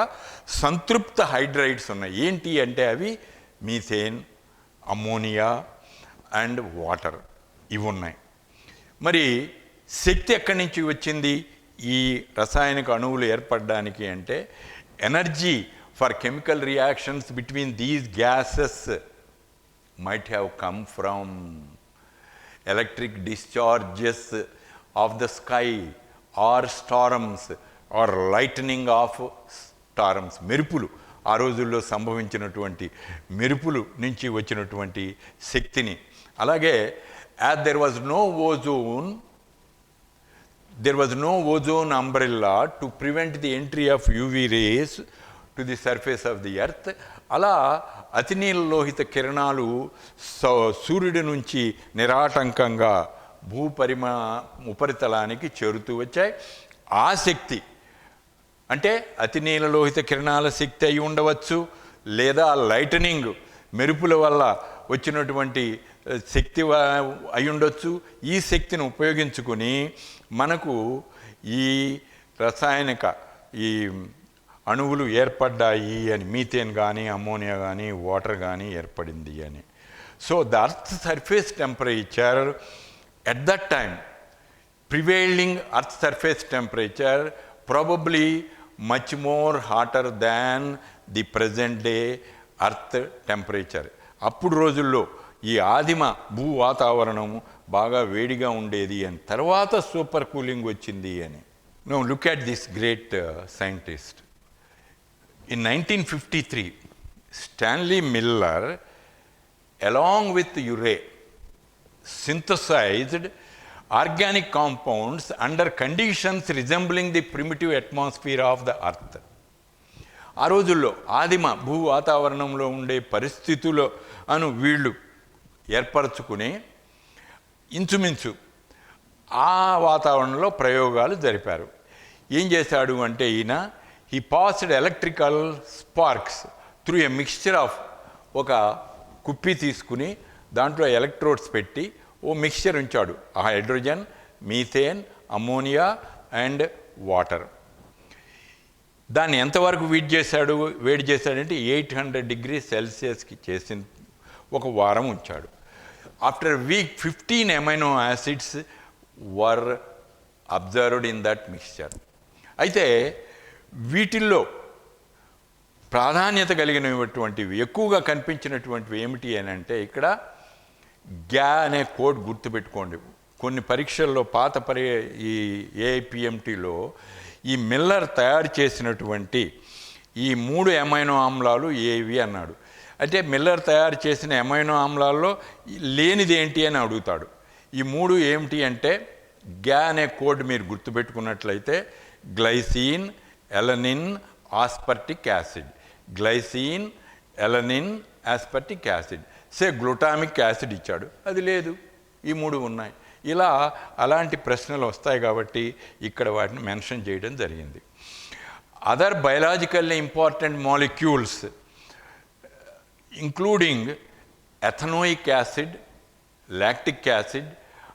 సంతృప్త హైడ్రైడ్స్ ఉన్నాయి. ఏంటి అంటే అవి మీథేన్, అమ్మోనియా అండ్ వాటర్, ఇవి ఉన్నాయి. మరి శక్తి ఎక్కడి నుంచి వచ్చింది ఈ రసాయనిక అణువులు ఏర్పడడానికి అంటే, energy for chemical reactions between these gases might have come from electric discharges of the sky or storms or lightning of storms. మెరుపులు ఆ రోజుల్లో సంభవించినటువంటి మెరుపులు నుంచి వచ్చినటువంటి శక్తిని. అలాగే as there was no ozone umbrella to prevent the entry of UV rays to the surface of the earth, అలా అతినీలలోహిత కిరణాలు సూర్యుడి నుంచి నిరాటంకంగా ఉపరితలానికి చేరుతూ వచ్చాయి. ఆ శక్తి అంటే అతినీలలోహిత కిరణాల శక్తి అయి ఉండవచ్చు, లేదా లైటనింగ్ మెరుపుల వల్ల వచ్చినటువంటి శక్తి అయి ఉండొచ్చు. ఈ శక్తిని ఉపయోగించుకొని మనకు ఈ రసాయనిక ఈ అణువులు ఏర్పడ్డాయి అని, మీథేన్ కానీ అమ్మోనియా కానీ వాటర్ కానీ ఏర్పడింది అని. So the earth surface temperature at that time, prevailing earth surface temperature probably much more hotter than the present day earth temperature. అప్పుడు రోజుల్లో ఈ ఆదిమ భూ వాతావరణం బాగా వేడిగా ఉండేది అని, తర్వాత సూపర్ కూలింగ్ వచ్చింది అని. Now look at this great scientist. In 1953, Stanley Miller, along with Urey, synthesized organic compounds under conditions resembling the primitive atmosphere of the earth. ఆ రోజుల్లో ఆదిమ భూ వాతావరణంలో ఉండే పరిస్థితులు వీళ్ళు ఏర్పరచుకుని ఇంచుమించు ఆ వాతావరణంలో ప్రయోగాలు జరిపారు. ఏం చేశాడు అంటే ఈయన, he passed electrical sparks through a mixture of, ఒక కుప్పి తీసుకుని దాంట్లో ఎలక్ట్రోడ్స్ పెట్టి ఓ మిక్స్చర్ ఉంచాడు. ఆ hydrogen, methane, ammonia and water. దాన్ని ఎంతవరకు వేడి చేశాడంటే 800 degrees Celsiusకి చేసిన ఒక వారం ఉంచాడు. After week 15 amino acids were observed in that mixture. అయితే వీటిల్లో ప్రాధాన్యత కలిగినటువంటివి, ఎక్కువగా కనిపించినటువంటివి ఏమిటి అని అంటే, ఇక్కడ గ్యా అనే కోడ్ గుర్తుపెట్టుకోండి. కొన్ని పరీక్షల్లో ఈ ఏఐపిఎంటీలో ఈ మిల్లర్ తయారు చేసినటువంటి ఈ 3 అమైనో ఆమ్లాలు ఏవి అన్నాడు. అంటే మిల్లర్ తయారు చేసిన అమైనో ఆమ్లాల్లో లేనిది ఏంటి అని అడుగుతాడు. ఈ 3 ఏమిటి అంటే, గ్యా అనే కోడ్ మీరు గుర్తుపెట్టుకున్నట్లయితే glycine, alanine, aspartic acid. Glycine, alanine, aspartic acid. Glutamic acid ఇచ్చాడు, అది లేదు. ఈ 3 ఉన్నాయి. ఇలా అలాంటి ప్రశ్నలు వస్తాయి కాబట్టి ఇక్కడ వాటిని మెన్షన్ చేయడం జరిగింది. Other biologically important molecules including ethanoic acid, lactic acid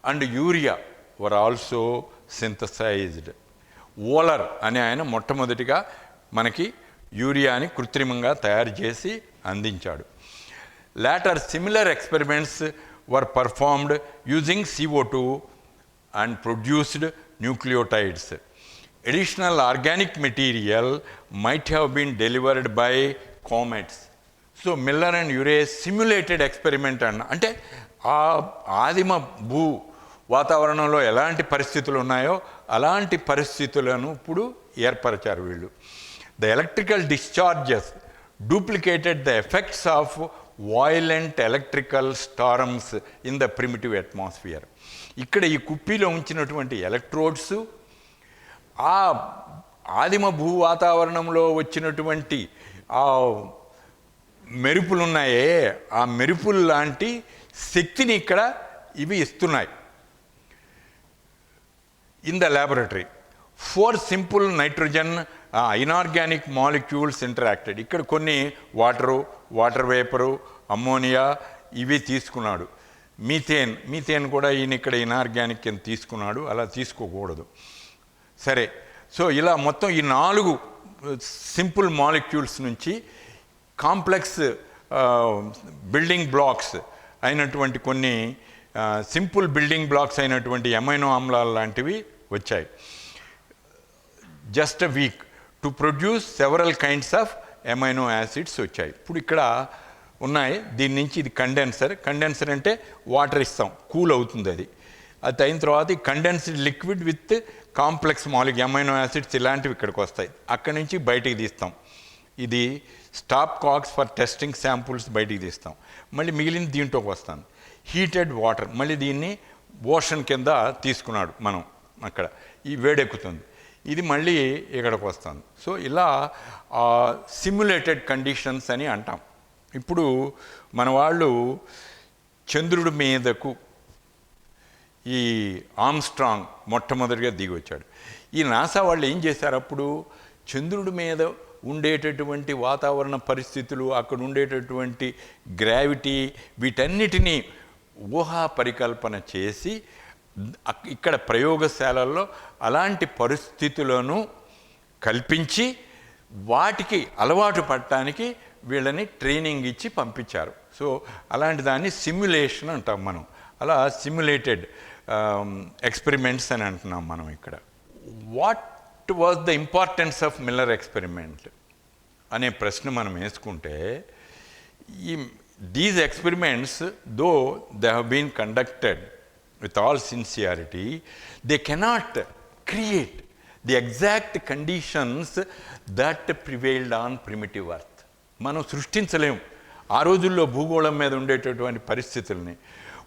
and urea were also synthesised. Wohler అనే ఆయన మొట్టమొదటిగా మనకి యూరియాని కృత్రిమంగా తయారు చేసి అందించాడు. Later similar experiments were performed using CO2 and produced nucleotides. Additional organic material might have been delivered by comets. So Miller and Urey simulated experiment అంటే ఆ ఆదిమ భూ వాతావరణంలో ఎలాంటి పరిస్థితులు ఉన్నాయో అలాంటి పరిస్థితులను ఇప్పుడు ఏర్పరిచారు వీళ్ళు. The electrical discharges duplicated the effects of violent electrical storms in the primitive atmosphere. ఇక్కడ ఈ కుప్పీలో ఉంచినటువంటి ఎలక్ట్రోడ్స్ ఆ ఆదిమ భూ వాతావరణంలో వచ్చినటువంటి ఆ మెరుపులున్నాయే, ఆ మెరుపులు లాంటి శక్తిని ఇక్కడ ఇవి ఇస్తున్నాయి. In the laboratory, 4 simple nitrogen inorganic molecules interacted. ఇక్కడ కొన్ని వాటర్ వేపరు, అమ్మోనియా ఇవి తీసుకున్నాడు. మీథేన్ కూడా ఈయన ఇక్కడ ఇనార్గానిక్ కింద తీసుకున్నాడు, అలా తీసుకోకూడదు. సరే, సో ఇలా మొత్తం ఈ 4 సింపుల్ మాలిక్యూల్స్ నుంచి కాంప్లెక్స్ బిల్డింగ్ బ్లాక్స్ అయినటువంటి కొన్ని సింపుల్ బిల్డింగ్ బ్లాక్స్ అయినటువంటి అమైనో ఆమ్లాలు లాంటివి వచ్చాయి. Just a week to produce several kinds of amino acids వచ్చాయి. ఇప్పుడు ఇక్కడ ఉన్నాయి. దీని నుంచి ఇది కండెన్సర్ అంటే వాటర్ ఇస్తాం, కూల్ అవుతుంది అది. అది అయిన తర్వాత ఈ condensed liquid with complex molecule amino acids ఇలాంటివి ఇక్కడికి వస్తాయి. అక్కడి నుంచి బయటికి తీస్తాం. ఇది stopcocks for testing samples బయటికి తీస్తాం. మళ్ళీ మిగిలిన దీంట్లోకి వస్తాను. హీటెడ్ వాటర్ మళ్ళీ దీన్ని ఓషన్ కింద తీసుకున్నాడు మనం, అక్కడ ఈ వేడెక్కుతుంది. ఇది మళ్ళీ ఇక్కడికి వస్తుంది. సో ఇలా సిమ్యులేటెడ్ కండిషన్స్ అని అంటాం. ఇప్పుడు మన వాళ్ళు చంద్రుడి మీదకు ఈ ఆర్మ్స్ట్రాంగ్ మొట్టమొదటిగా దిగి వచ్చాడు. ఈ నాసా వాళ్ళు ఏం చేశారు, అప్పుడు చంద్రుడి మీద ఉండేటటువంటి వాతావరణ పరిస్థితులు, అక్కడ ఉండేటటువంటి గ్రావిటీ, వీటన్నిటినీ ఊహా పరికల్పన చేసి ఇక్కడ ప్రయోగశాలల్లో అలాంటి పరిస్థితులను కల్పించి వాటికి అలవాటు పడటానికి వీళ్ళని ట్రైనింగ్ ఇచ్చి పంపించారు. సో అలాంటి దాన్ని సిమ్యులేషన్ అంటాం మనం. అలా సిమ్యులేటెడ్ ఎక్స్పెరిమెంట్స్ అని అంటున్నాం మనం ఇక్కడ. What was the importance of Miller experiment అనే ప్రశ్న మనం వేసుకుంటే, ఈ these experiments though they have been conducted with all sincerity, they cannot create the exact conditions that prevailed on primitive earth. మనం సృష్టించలేము ఆ రోజుల్లో భూగోళం మీద ఉండేటటువంటి పరిస్థితుల్ని.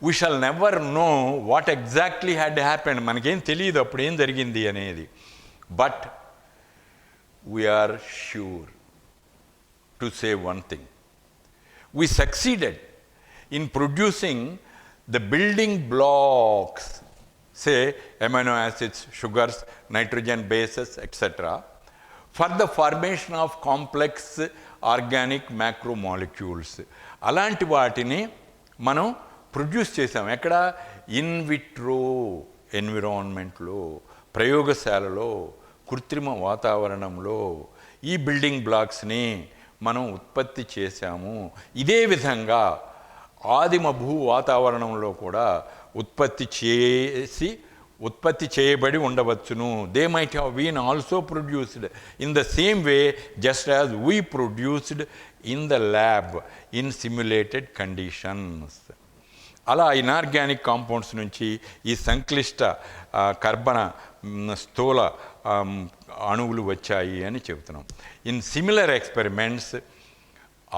we shall never know what exactly had happened. మనకేం తెలియదు అప్పుడు ఏం జరిగింది అనేది. but we are sure to say one thing: we succeeded in producing the building blocks, say amino acids, sugars, nitrogen bases, etc., for the formation of complex organic macromolecules. అలాంటి వాటిని మనం produce చేసాం. ఎక్కడ? ఇన్ విట్రో ఎన్విరాన్మెంట్లో, ప్రయోగశాలలో, కృత్రిమ వాతావరణంలో ఈ building బ్లాక్స్ని మనం ఉత్పత్తి చేశాము. ఇదే విధంగా ఆదిమ భూ వాతావరణంలో కూడా ఉత్పత్తి చేయబడి ఉండవచ్చును. They might have been also produced in the same way just as we produced in the lab in simulated conditions. అలా ఇనార్గానిక్ కాంపౌండ్స్ నుంచి ఈ సంక్లిష్ట కర్బన స్థూల అణువులు వచ్చాయి అని చెబుతున్నాం. In similar experiments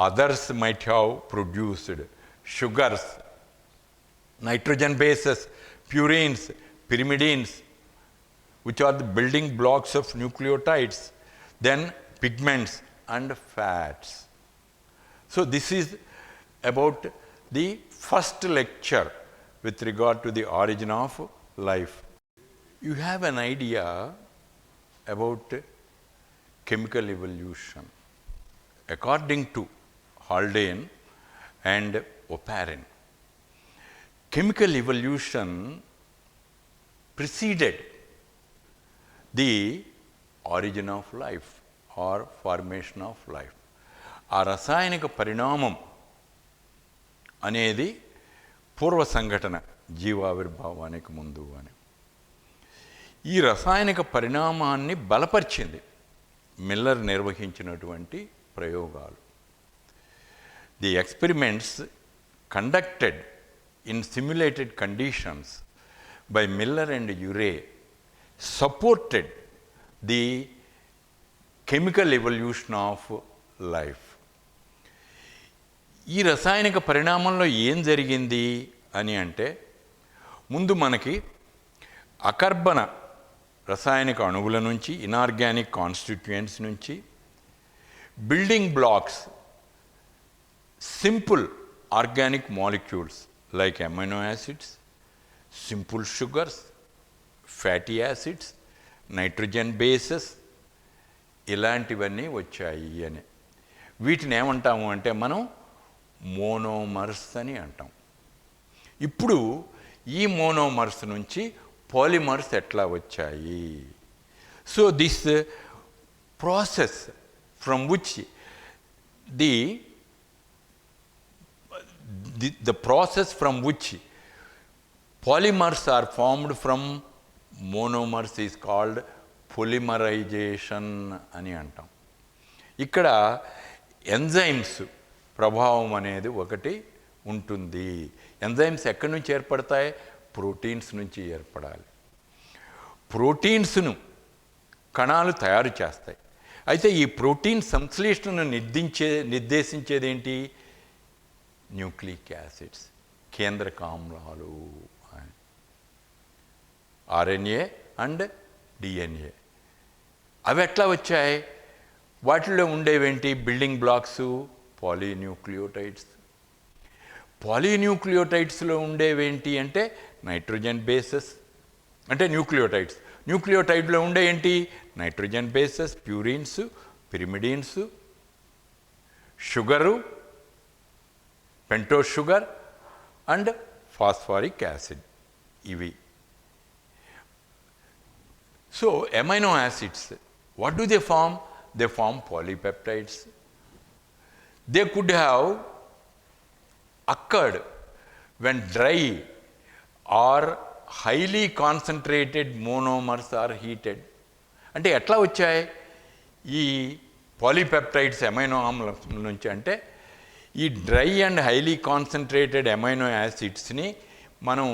others might have produced sugars, nitrogen bases, purines, pyrimidines, which are the building blocks of nucleotides, then pigments and fats. So this is about the first lecture with regard to the origin of life. You have an idea about chemical evolution. According to Haldane and Oparin, chemical evolution preceded the origin of life or formation of life. ఆ రసాయనిక పరిణామం అనేది పూర్వ సంఘటన జీవావిర్భావానికి ముందు అని. ఈ రసాయనిక పరిణామాన్ని బలపరిచింది మిల్లర్ నిర్వహించినటువంటి ప్రయోగాలు. The experiments conducted in simulated conditions by Miller and Urey supported the chemical evolution of life. ఈ రసాయనిక పరిణామంలో ఏం జరిగింది అని అంటే, ముందు మనకి అకర్బన రసాయనిక అణువుల నుంచి, ఇనార్గానిక్ కాన్స్టిట్యూయెంట్స్ నుంచి building blocks, simple organic molecules like amino acids, simple sugars, fatty acids, nitrogen bases, ఇలాంటివన్నీ వచ్చాయి అని. వీటిని ఏమంటాము అంటే మనం మోనోమర్స్ అని అంటాం. ఇప్పుడు ఈ మోనోమర్స్ నుంచి పాలిమర్స్ ఎట్లా వచ్చాయి? So this process from which the process from which polymers are formed from monomers is called polymerization అని అంటాం. ఇక్కడ ఎంజైమ్స్ ప్రభావం అనేది ఒకటి ఉంటుంది. ఎంజైమ్స్ ఎక్కడి నుంచి ఏర్పడతాయి? ప్రోటీన్స్ నుంచి ఏర్పడాలి. ప్రోటీన్స్ను కణాలు తయారు చేస్తాయి. అయితే ఈ ప్రోటీన్ సంశ్లేషణను నిర్దేశించేది ఏంటి? న్యూక్లిక్ యాసిడ్స్, కేంద్రక ఆమ్లాలు, ఆర్ఎన్ఏ అండ్ డిఎన్ఏ. అవి ఎట్లా వచ్చాయి? వాటిలో ఉండేవేంటి? Building blocks, పాలీన్యూక్లియోటైడ్స్. పాలీన్యూక్లియోటైడ్స్లో ఉండేవేంటి అంటే నైట్రోజన్ బేసెస్, అంటే న్యూక్లియోటైడ్స్. న్యూక్లియోటైడ్లో ఉండే ఏంటి? Nitrogen bases, purines, pyrimidines, sugar, pentose sugar and phosphoric acid. ఇవి. So amino acids, what do they form? They form polypeptides. They could have occurred when dry or highly concentrated monomers are heated. అంటే ఎట్లా వచ్చాయి ఈ polypeptides amino ఆమ్లం నుంచి అంటే ఈ dry and highly concentrated amino యాసిడ్స్ని మనం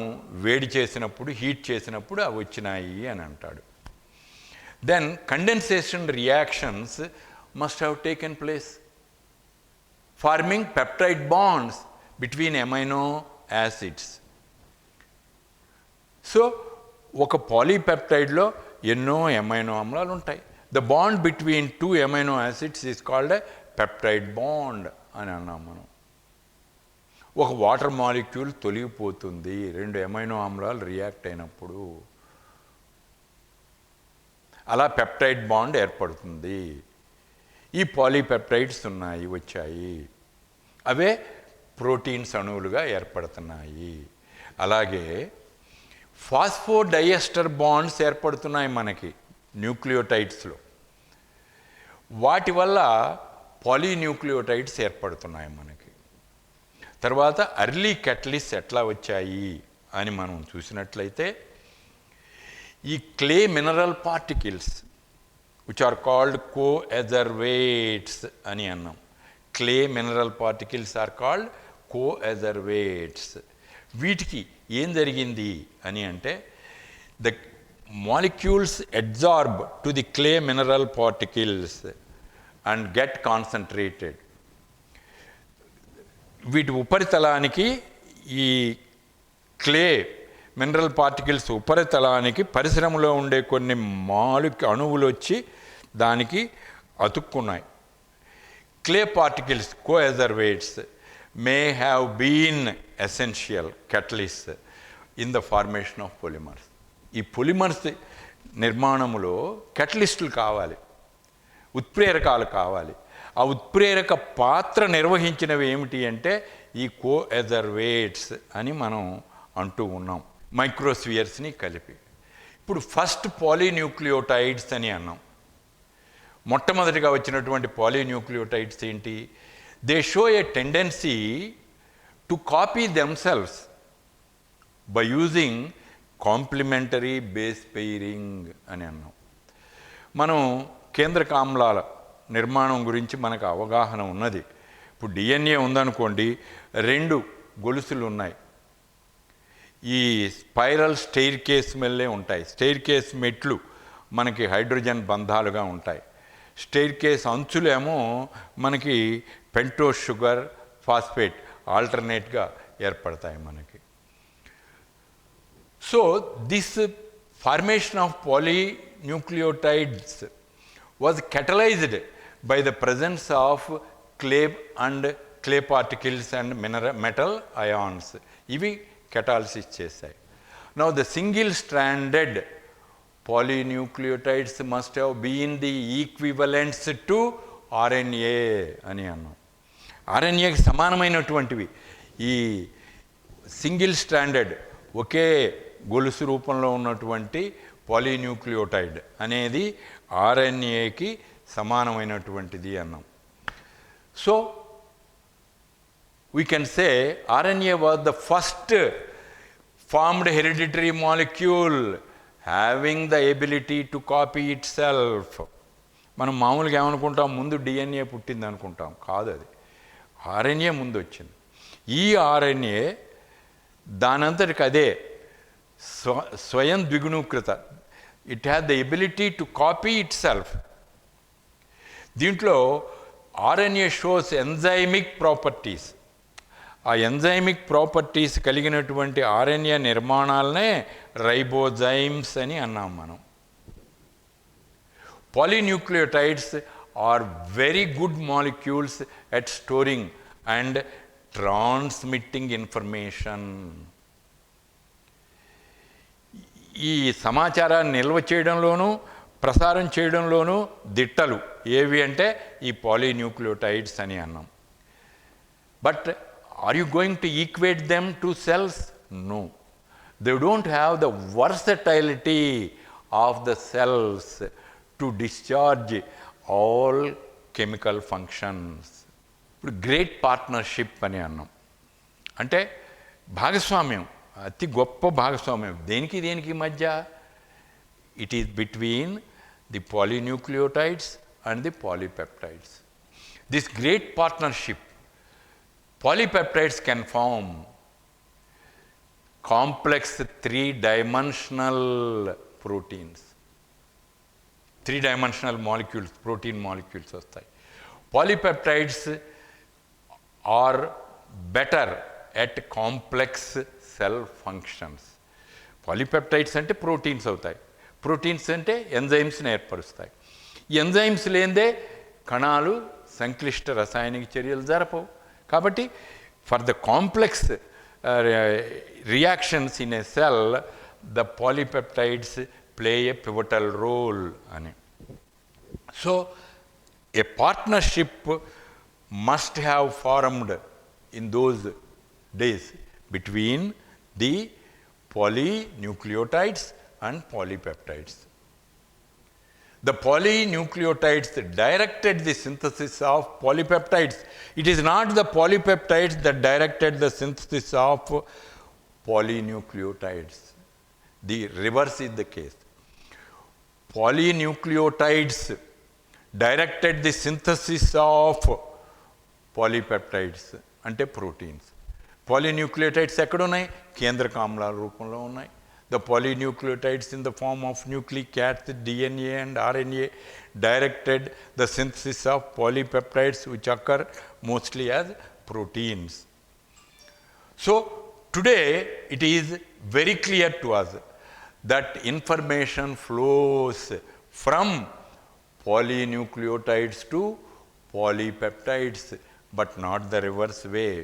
వేడి చేసినప్పుడు, హీట్ చేసినప్పుడు అవి వచ్చినాయి అని అంటాడు. Then condensation reactions must have taken place, forming peptide bonds between amino acids. So, ఒక పాలీపెప్టైడ్లో ఎన్నో అమైనో ఆమ్లాలు ఉంటాయి. The bond between two amino acids is called a peptide bond అని అన్నాం మనం. ఒక వాటర్ మాలిక్యూల్ తొలగిపోతుంది రెండు అమైనో ఆమ్లాలు రియాక్ట్ అయినప్పుడు. అలా పెప్టైడ్ బాండ్ ఏర్పడుతుంది. ఈ పాలీపెప్టైడ్స్ ఉన్నాయి, వచ్చాయి. అవే ప్రోటీన్స్ అణువులుగా ఏర్పడుతున్నాయి. అలాగే ఫాస్ఫోడైఎస్టర్ బాండ్స్ ఏర్పడుతున్నాయి మనకి న్యూక్లియోటైడ్స్లో. వాటి వల్ల పాలీన్యూక్లియోటైడ్స్ ఏర్పడుతున్నాయి మనకి. తర్వాత అర్లీ కెటలిస్ట్ ఎట్లా వచ్చాయి అని మనం చూసినట్లయితే ఈ clay mineral particles which are called coacervates అని అన్నాం. Clay mineral particles are called coacervates. వీటికి ఏం జరిగింది అని అంటే the molecules absorb to the clay mineral particles and get concentrated. వీటి ఉపరితలానికి ఈ క్లే మినరల్ పార్టికల్స్ ఉపరితలానికి పరిశ్రమలో ఉండే కొన్ని అణువులు వచ్చి దానికి అతుక్కున్నాయి. Clay particles coacervates may have been essential catalysts in the formation of polymers. ఈ పొలిమర్స్ నిర్మాణములో కెటలిస్టులు కావాలి, ఉత్ప్రేరకాలు కావాలి. ఆ ఉత్ప్రేరక పాత్ర నిర్వహించినవి ఏమిటి అంటే ఈ కోఎజర్వేట్స్ అని మనం అంటూ ఉన్నాం, మైక్రోస్ఫియర్స్ని కలిపి. ఇప్పుడు ఫస్ట్ పాలీన్యూక్లియోటైడ్స్ అని అన్నాం. మొట్టమొదటిగా వచ్చినటువంటి పాలీన్యూక్లియోటైడ్స్ ఏంటి? They show a tendency to copy themselves by using complementary base pairing అని అన్నాం. మనం కేంద్రక ఆమ్లాల నిర్మాణం గురించి మనకు అవగాహన ఉన్నది. ఇప్పుడు డిఎన్ఏ ఉందనుకోండి, రెండు గొలుసులు ఉన్నాయి. ఈ స్పైరల్ స్టెయిర్ కేస్ మెల్లే ఉంటాయి. స్టెయిర్ కేస్ మెట్లు మనకి హైడ్రోజన్ బంధాలుగా ఉంటాయి. స్టెయిర్ కేస్ అంచులేమో మనకి పెంటోస్ షుగర్, ఫాస్ఫేట్ ఆల్టర్నేట్గా ఏర్పడతాయి మనకి. So this formation of polynucleotides was catalyzed by the presence of clay and clay particles and metal ions. ఇవి కెటాలిసిస్ చేశాయి. Now the single stranded polynucleotides must have been the equivalents to RNA అని అన్నాం. ఆర్ఎన్ఏకి సమానమైనటువంటివి ఈ single stranded ఒకే గొలుసు రూపంలో ఉన్నటువంటి polynucleotide అనేది ఆర్ఎన్ఏకి సమానమైనటువంటిది అన్నాం. So we can say RNA was the first formed hereditary molecule having the ability to copy itself. మనం మామూలుగా ఏమనుకుంటాం, ముందు డిఎన్ఏ పుట్టింది అనుకుంటాం. కాదు, అది ఆర్ఎన్ఏ ముందు వచ్చింది. ఈ ఆర్ఎన్ఏ దానంతటికి అదే స్వయం ద్విగుణీకృత. It has the ability to copy itself. దీంట్లో ఆర్ఎన్ఏ షోస్ ఎంజైమిక్ ప్రాపర్టీస్. ఆ ఎంజైమిక్ ప్రాపర్టీస్ కలిగినటువంటి ఆర్ఎన్ఏ నిర్మాణాలనే రైబోజైమ్స్ అని అన్నాం మనం. Polynucleotides are very good molecules at storing and transmitting information. ఈ సమాచారాన్ని నిల్వ చేయడంలోనూ ప్రసారం చేయడంలోనూ దిట్టలు ఏవి అంటే ఈ పాలీన్యూక్లియోటైడ్స్ అని అన్నాం. But are you going to equate them to cells? No. They don't have the versatility of the cells to discharge all chemical functions. ఇప్పుడు గ్రేట్ పార్ట్నర్షిప్ అని అన్నాం. అంటే భాగస్వామ్యం, అతి గొప్ప భాగస్వామ్యం. దేనికి మధ్య? It is between the polynucleotides and the polypeptides. This great partnership, polypeptides can form complex three-dimensional proteins. Three-dimensional molecules, protein molecules వస్తాయి. Polypeptides are better at complex cell functions. Polypeptides అంటే ప్రోటీన్స్ అవుతాయి. ప్రోటీన్స్ అంటే ఎంజైమ్స్ని ఏర్పరుస్తాయి. ఈ enzymes లేనిదే కణాలు సంక్లిష్ట రసాయనిక చర్యలు జరపవు. కాబట్టి for the complex reactions in a cell the polypeptides play a pivotal role అని. So a partnership must have formed in those days between the polynucleotides and polypeptides. The polynucleotides directed the synthesis of polypeptides. It is not the polypeptides that directed the synthesis of polynucleotides. The reverse is the case. Polynucleotides directed the synthesis of polypeptides అంటే proteins. పాలీన్యూక్లియోటైడ్స్ ఎక్కడున్నాయి? కేంద్రక ఆమ్లాల రూపంలో ఉన్నాయి. The polynucleotides in the form of nucleic acid, DNA and RNA directed the synthesis of polypeptides which occur mostly as proteins. So today it is very clear to us that information flows from polynucleotides to polypeptides, but not the reverse way.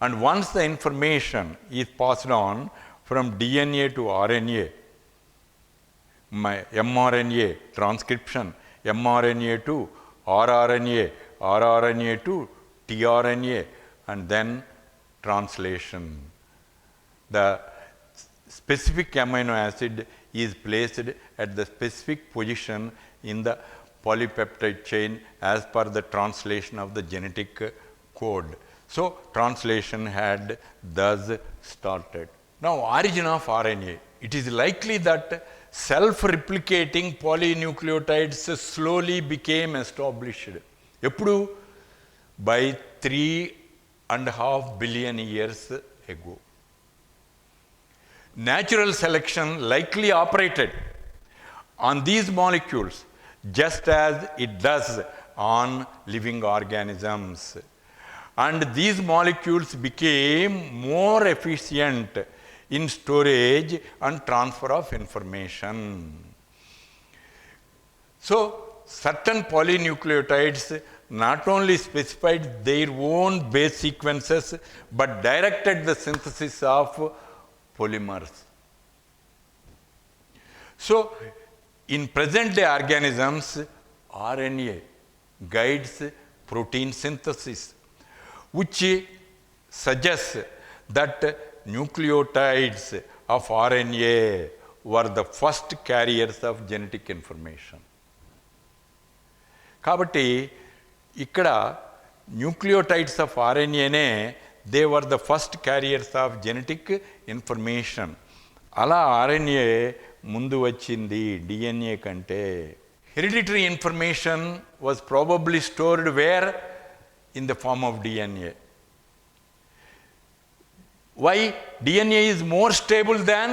And once the information is passed on from DNA to RNA, mRNA transcription, mRNA to rRNA, rRNA to tRNA, and then translation. The specific amino acid is placed at the specific position in the polypeptide chain as per the translation of the genetic code. So translation had thus started. Now, origin of RNA. It is likely that self-replicating polynucleotides slowly became established. Eppudu? By 3.5 billion years ago. Natural selection likely operated on these molecules just as it does on living organisms. And these molecules became more efficient in storage and transfer of information. So certain polynucleotides not only specified their own base sequences but directed the synthesis of polymers. So in present day organisms, RNA guides protein synthesis, which suggests that nucleotides of RNA were the first carriers of genetic information. కాబట్టి ఇక్కడ nucleotides of ఆర్ఎన్ఏనే they were the first carriers of genetic information. అలా RNA ముందు వచ్చింది DNA కంటే. Hereditary information was probably stored where? in the form of DNA. Why? DNA is more stable than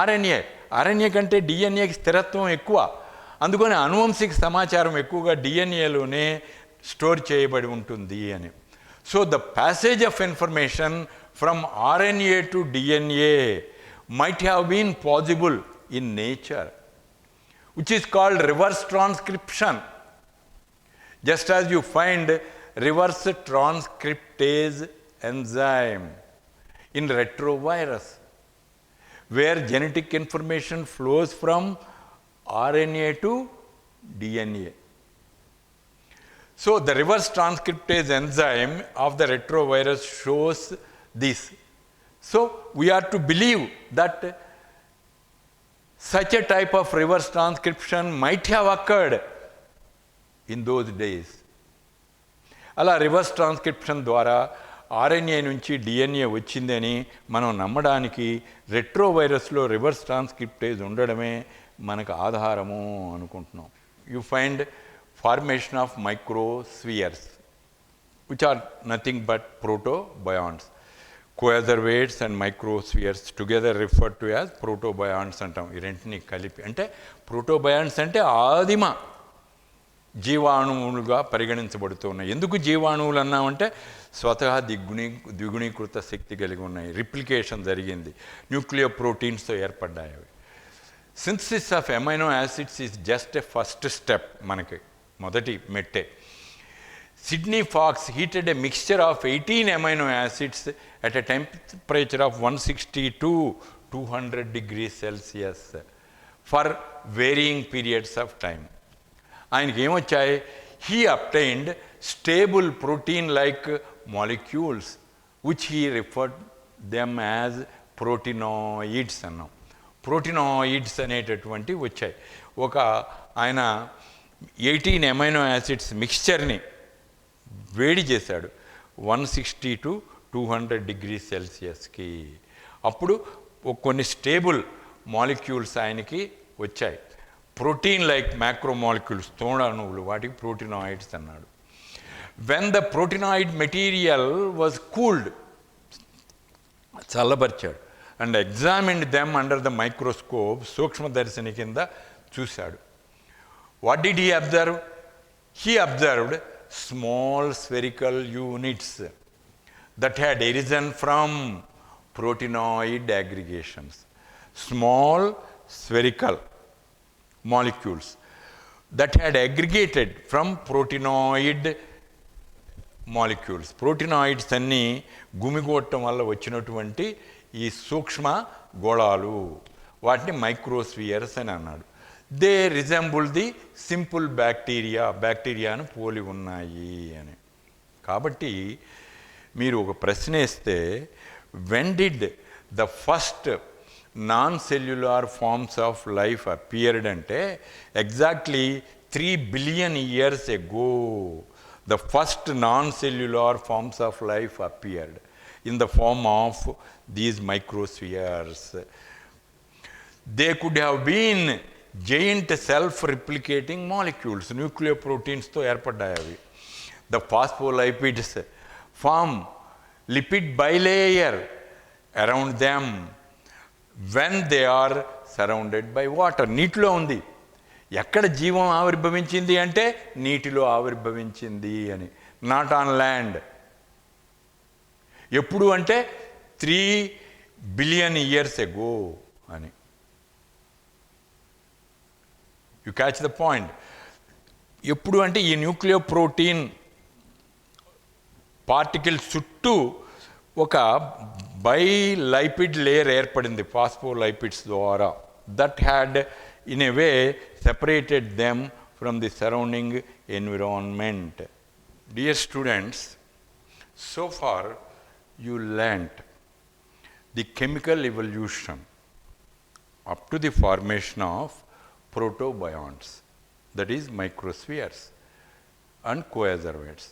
RNA. RNA కంటే డిఎన్ఏకి స్థిరత్వం ఎక్కువ. అందుకని అనువంశిక సమాచారం ఎక్కువగా డిఎన్ఏలోనే స్టోర్ చేయబడి ఉంటుంది అని. So the passage of information from RNA to DNA might have been possible in nature, which is called reverse transcription. Just as you find reverse transcriptase enzyme in retrovirus, where genetic information flows from RNA to DNA. So the reverse transcriptase enzyme of the retrovirus shows this. So we are to believe that such a type of reverse transcription might have occurred in those days. అలా reverse transcription ద్వారా RNA నుంచి DNA వచ్చిందని మనం నమ్మడానికి రెట్రోవైరస్లో reverse transcriptase ఉండడమే మనకు ఆధారము అనుకుంటున్నాం. You find formation of microspheres which are nothing but protobionts. Coacervates and microspheres together referred to as protobionts అంటాం. ఈ రెంటిని కలిపి అంటే ప్రోటోబయాంట్స్ అంటే ఆదిమ జీవాణువులుగా పరిగణించబడుతూ ఉన్నాయి. ఎందుకు జీవాణువులు అన్నామంటే స్వతహా ద్విగుణీకృత శక్తి కలిగి ఉన్నాయి. రిప్లికేషన్ జరిగింది, న్యూక్లియర్ ప్రోటీన్స్తో ఏర్పడ్డాయి అవి. Synthesis of amino acids is just a first step, మనకి మొదటి మెట్టే. Sidney Fox heated a mixture of 18 amino acids at a temperature of 160 to 200 degrees Celsius for varying periods of time. ఆయనకి ఏమొచ్చాయి? He obtained stable protein-like molecules, which he referred them as proteinoids అన్నాం. ప్రోటీనాయిడ్స్ అనేటటువంటివి వచ్చాయి. ఆయన 18 amino acids మిక్స్చర్ని వేడి చేశాడు 160 to 200 degrees Celsiusకి. అప్పుడు కొన్ని stable molecules ఆయనకి వచ్చాయి. ప్రోటీన్ లైక్ మ్యాక్రో మాలిక్యూల్స్, తోడాణువులు, వాటికి ప్రోటీనాయిడ్స్ అన్నాడు. When the proteinoid material was cooled, చల్లబరిచాడు, and examined them under the microscope, సూక్ష్మదర్శిని కింద చూశాడు. What did he observe? He observed small spherical units that had arisen from proteinoid aggregations. Small spherical molecules that had aggregated from proteinoid molecules. Proteinoids అన్నీ గుమిగూడటం వల్ల వచ్చినటువంటి ఈ సూక్ష్మ గోళాలు, వాటిని microspheres అని అన్నాడు. దే రిజెంబుల్ ది సింపుల్ బ్యాక్టీరియాను పోలి ఉన్నాయి అని. కాబట్టి మీరు ఒక ప్రశ్న వేస్తే, when did the first non cellular forms of life appeared అంటే exactly 3 billion years ago the first non-cellular forms of life appeared in the form of these microspheres. They could have been giant self-replicating molecules, nuclear proteins-తో ఏర్పడ్డాయి అవి. The phospholipids form lipid bilayer around them when they are surrounded by water. నీటిలో ఉంది. ఎక్కడ జీవం ఆవిర్భవించింది అంటే నీటిలో ఆవిర్భవించింది అని. Not on land. ఎప్పుడు అంటే 3 billion years ago అని. You catch the point. ఎప్పుడు అంటే ఈ న్యూక్లియర్ ప్రోటీన్ పార్టికల్ చుట్టూ ఒక బైలైపిడ్ లేయర్ ఏర్పడింది ఫాస్ఫోలైపిడ్స్ ద్వారా. That had in a way separated them from the surrounding environment. Dear students, so far you learnt the chemical evolution up to the formation of protobionts, that is microspheres and coadjuvants.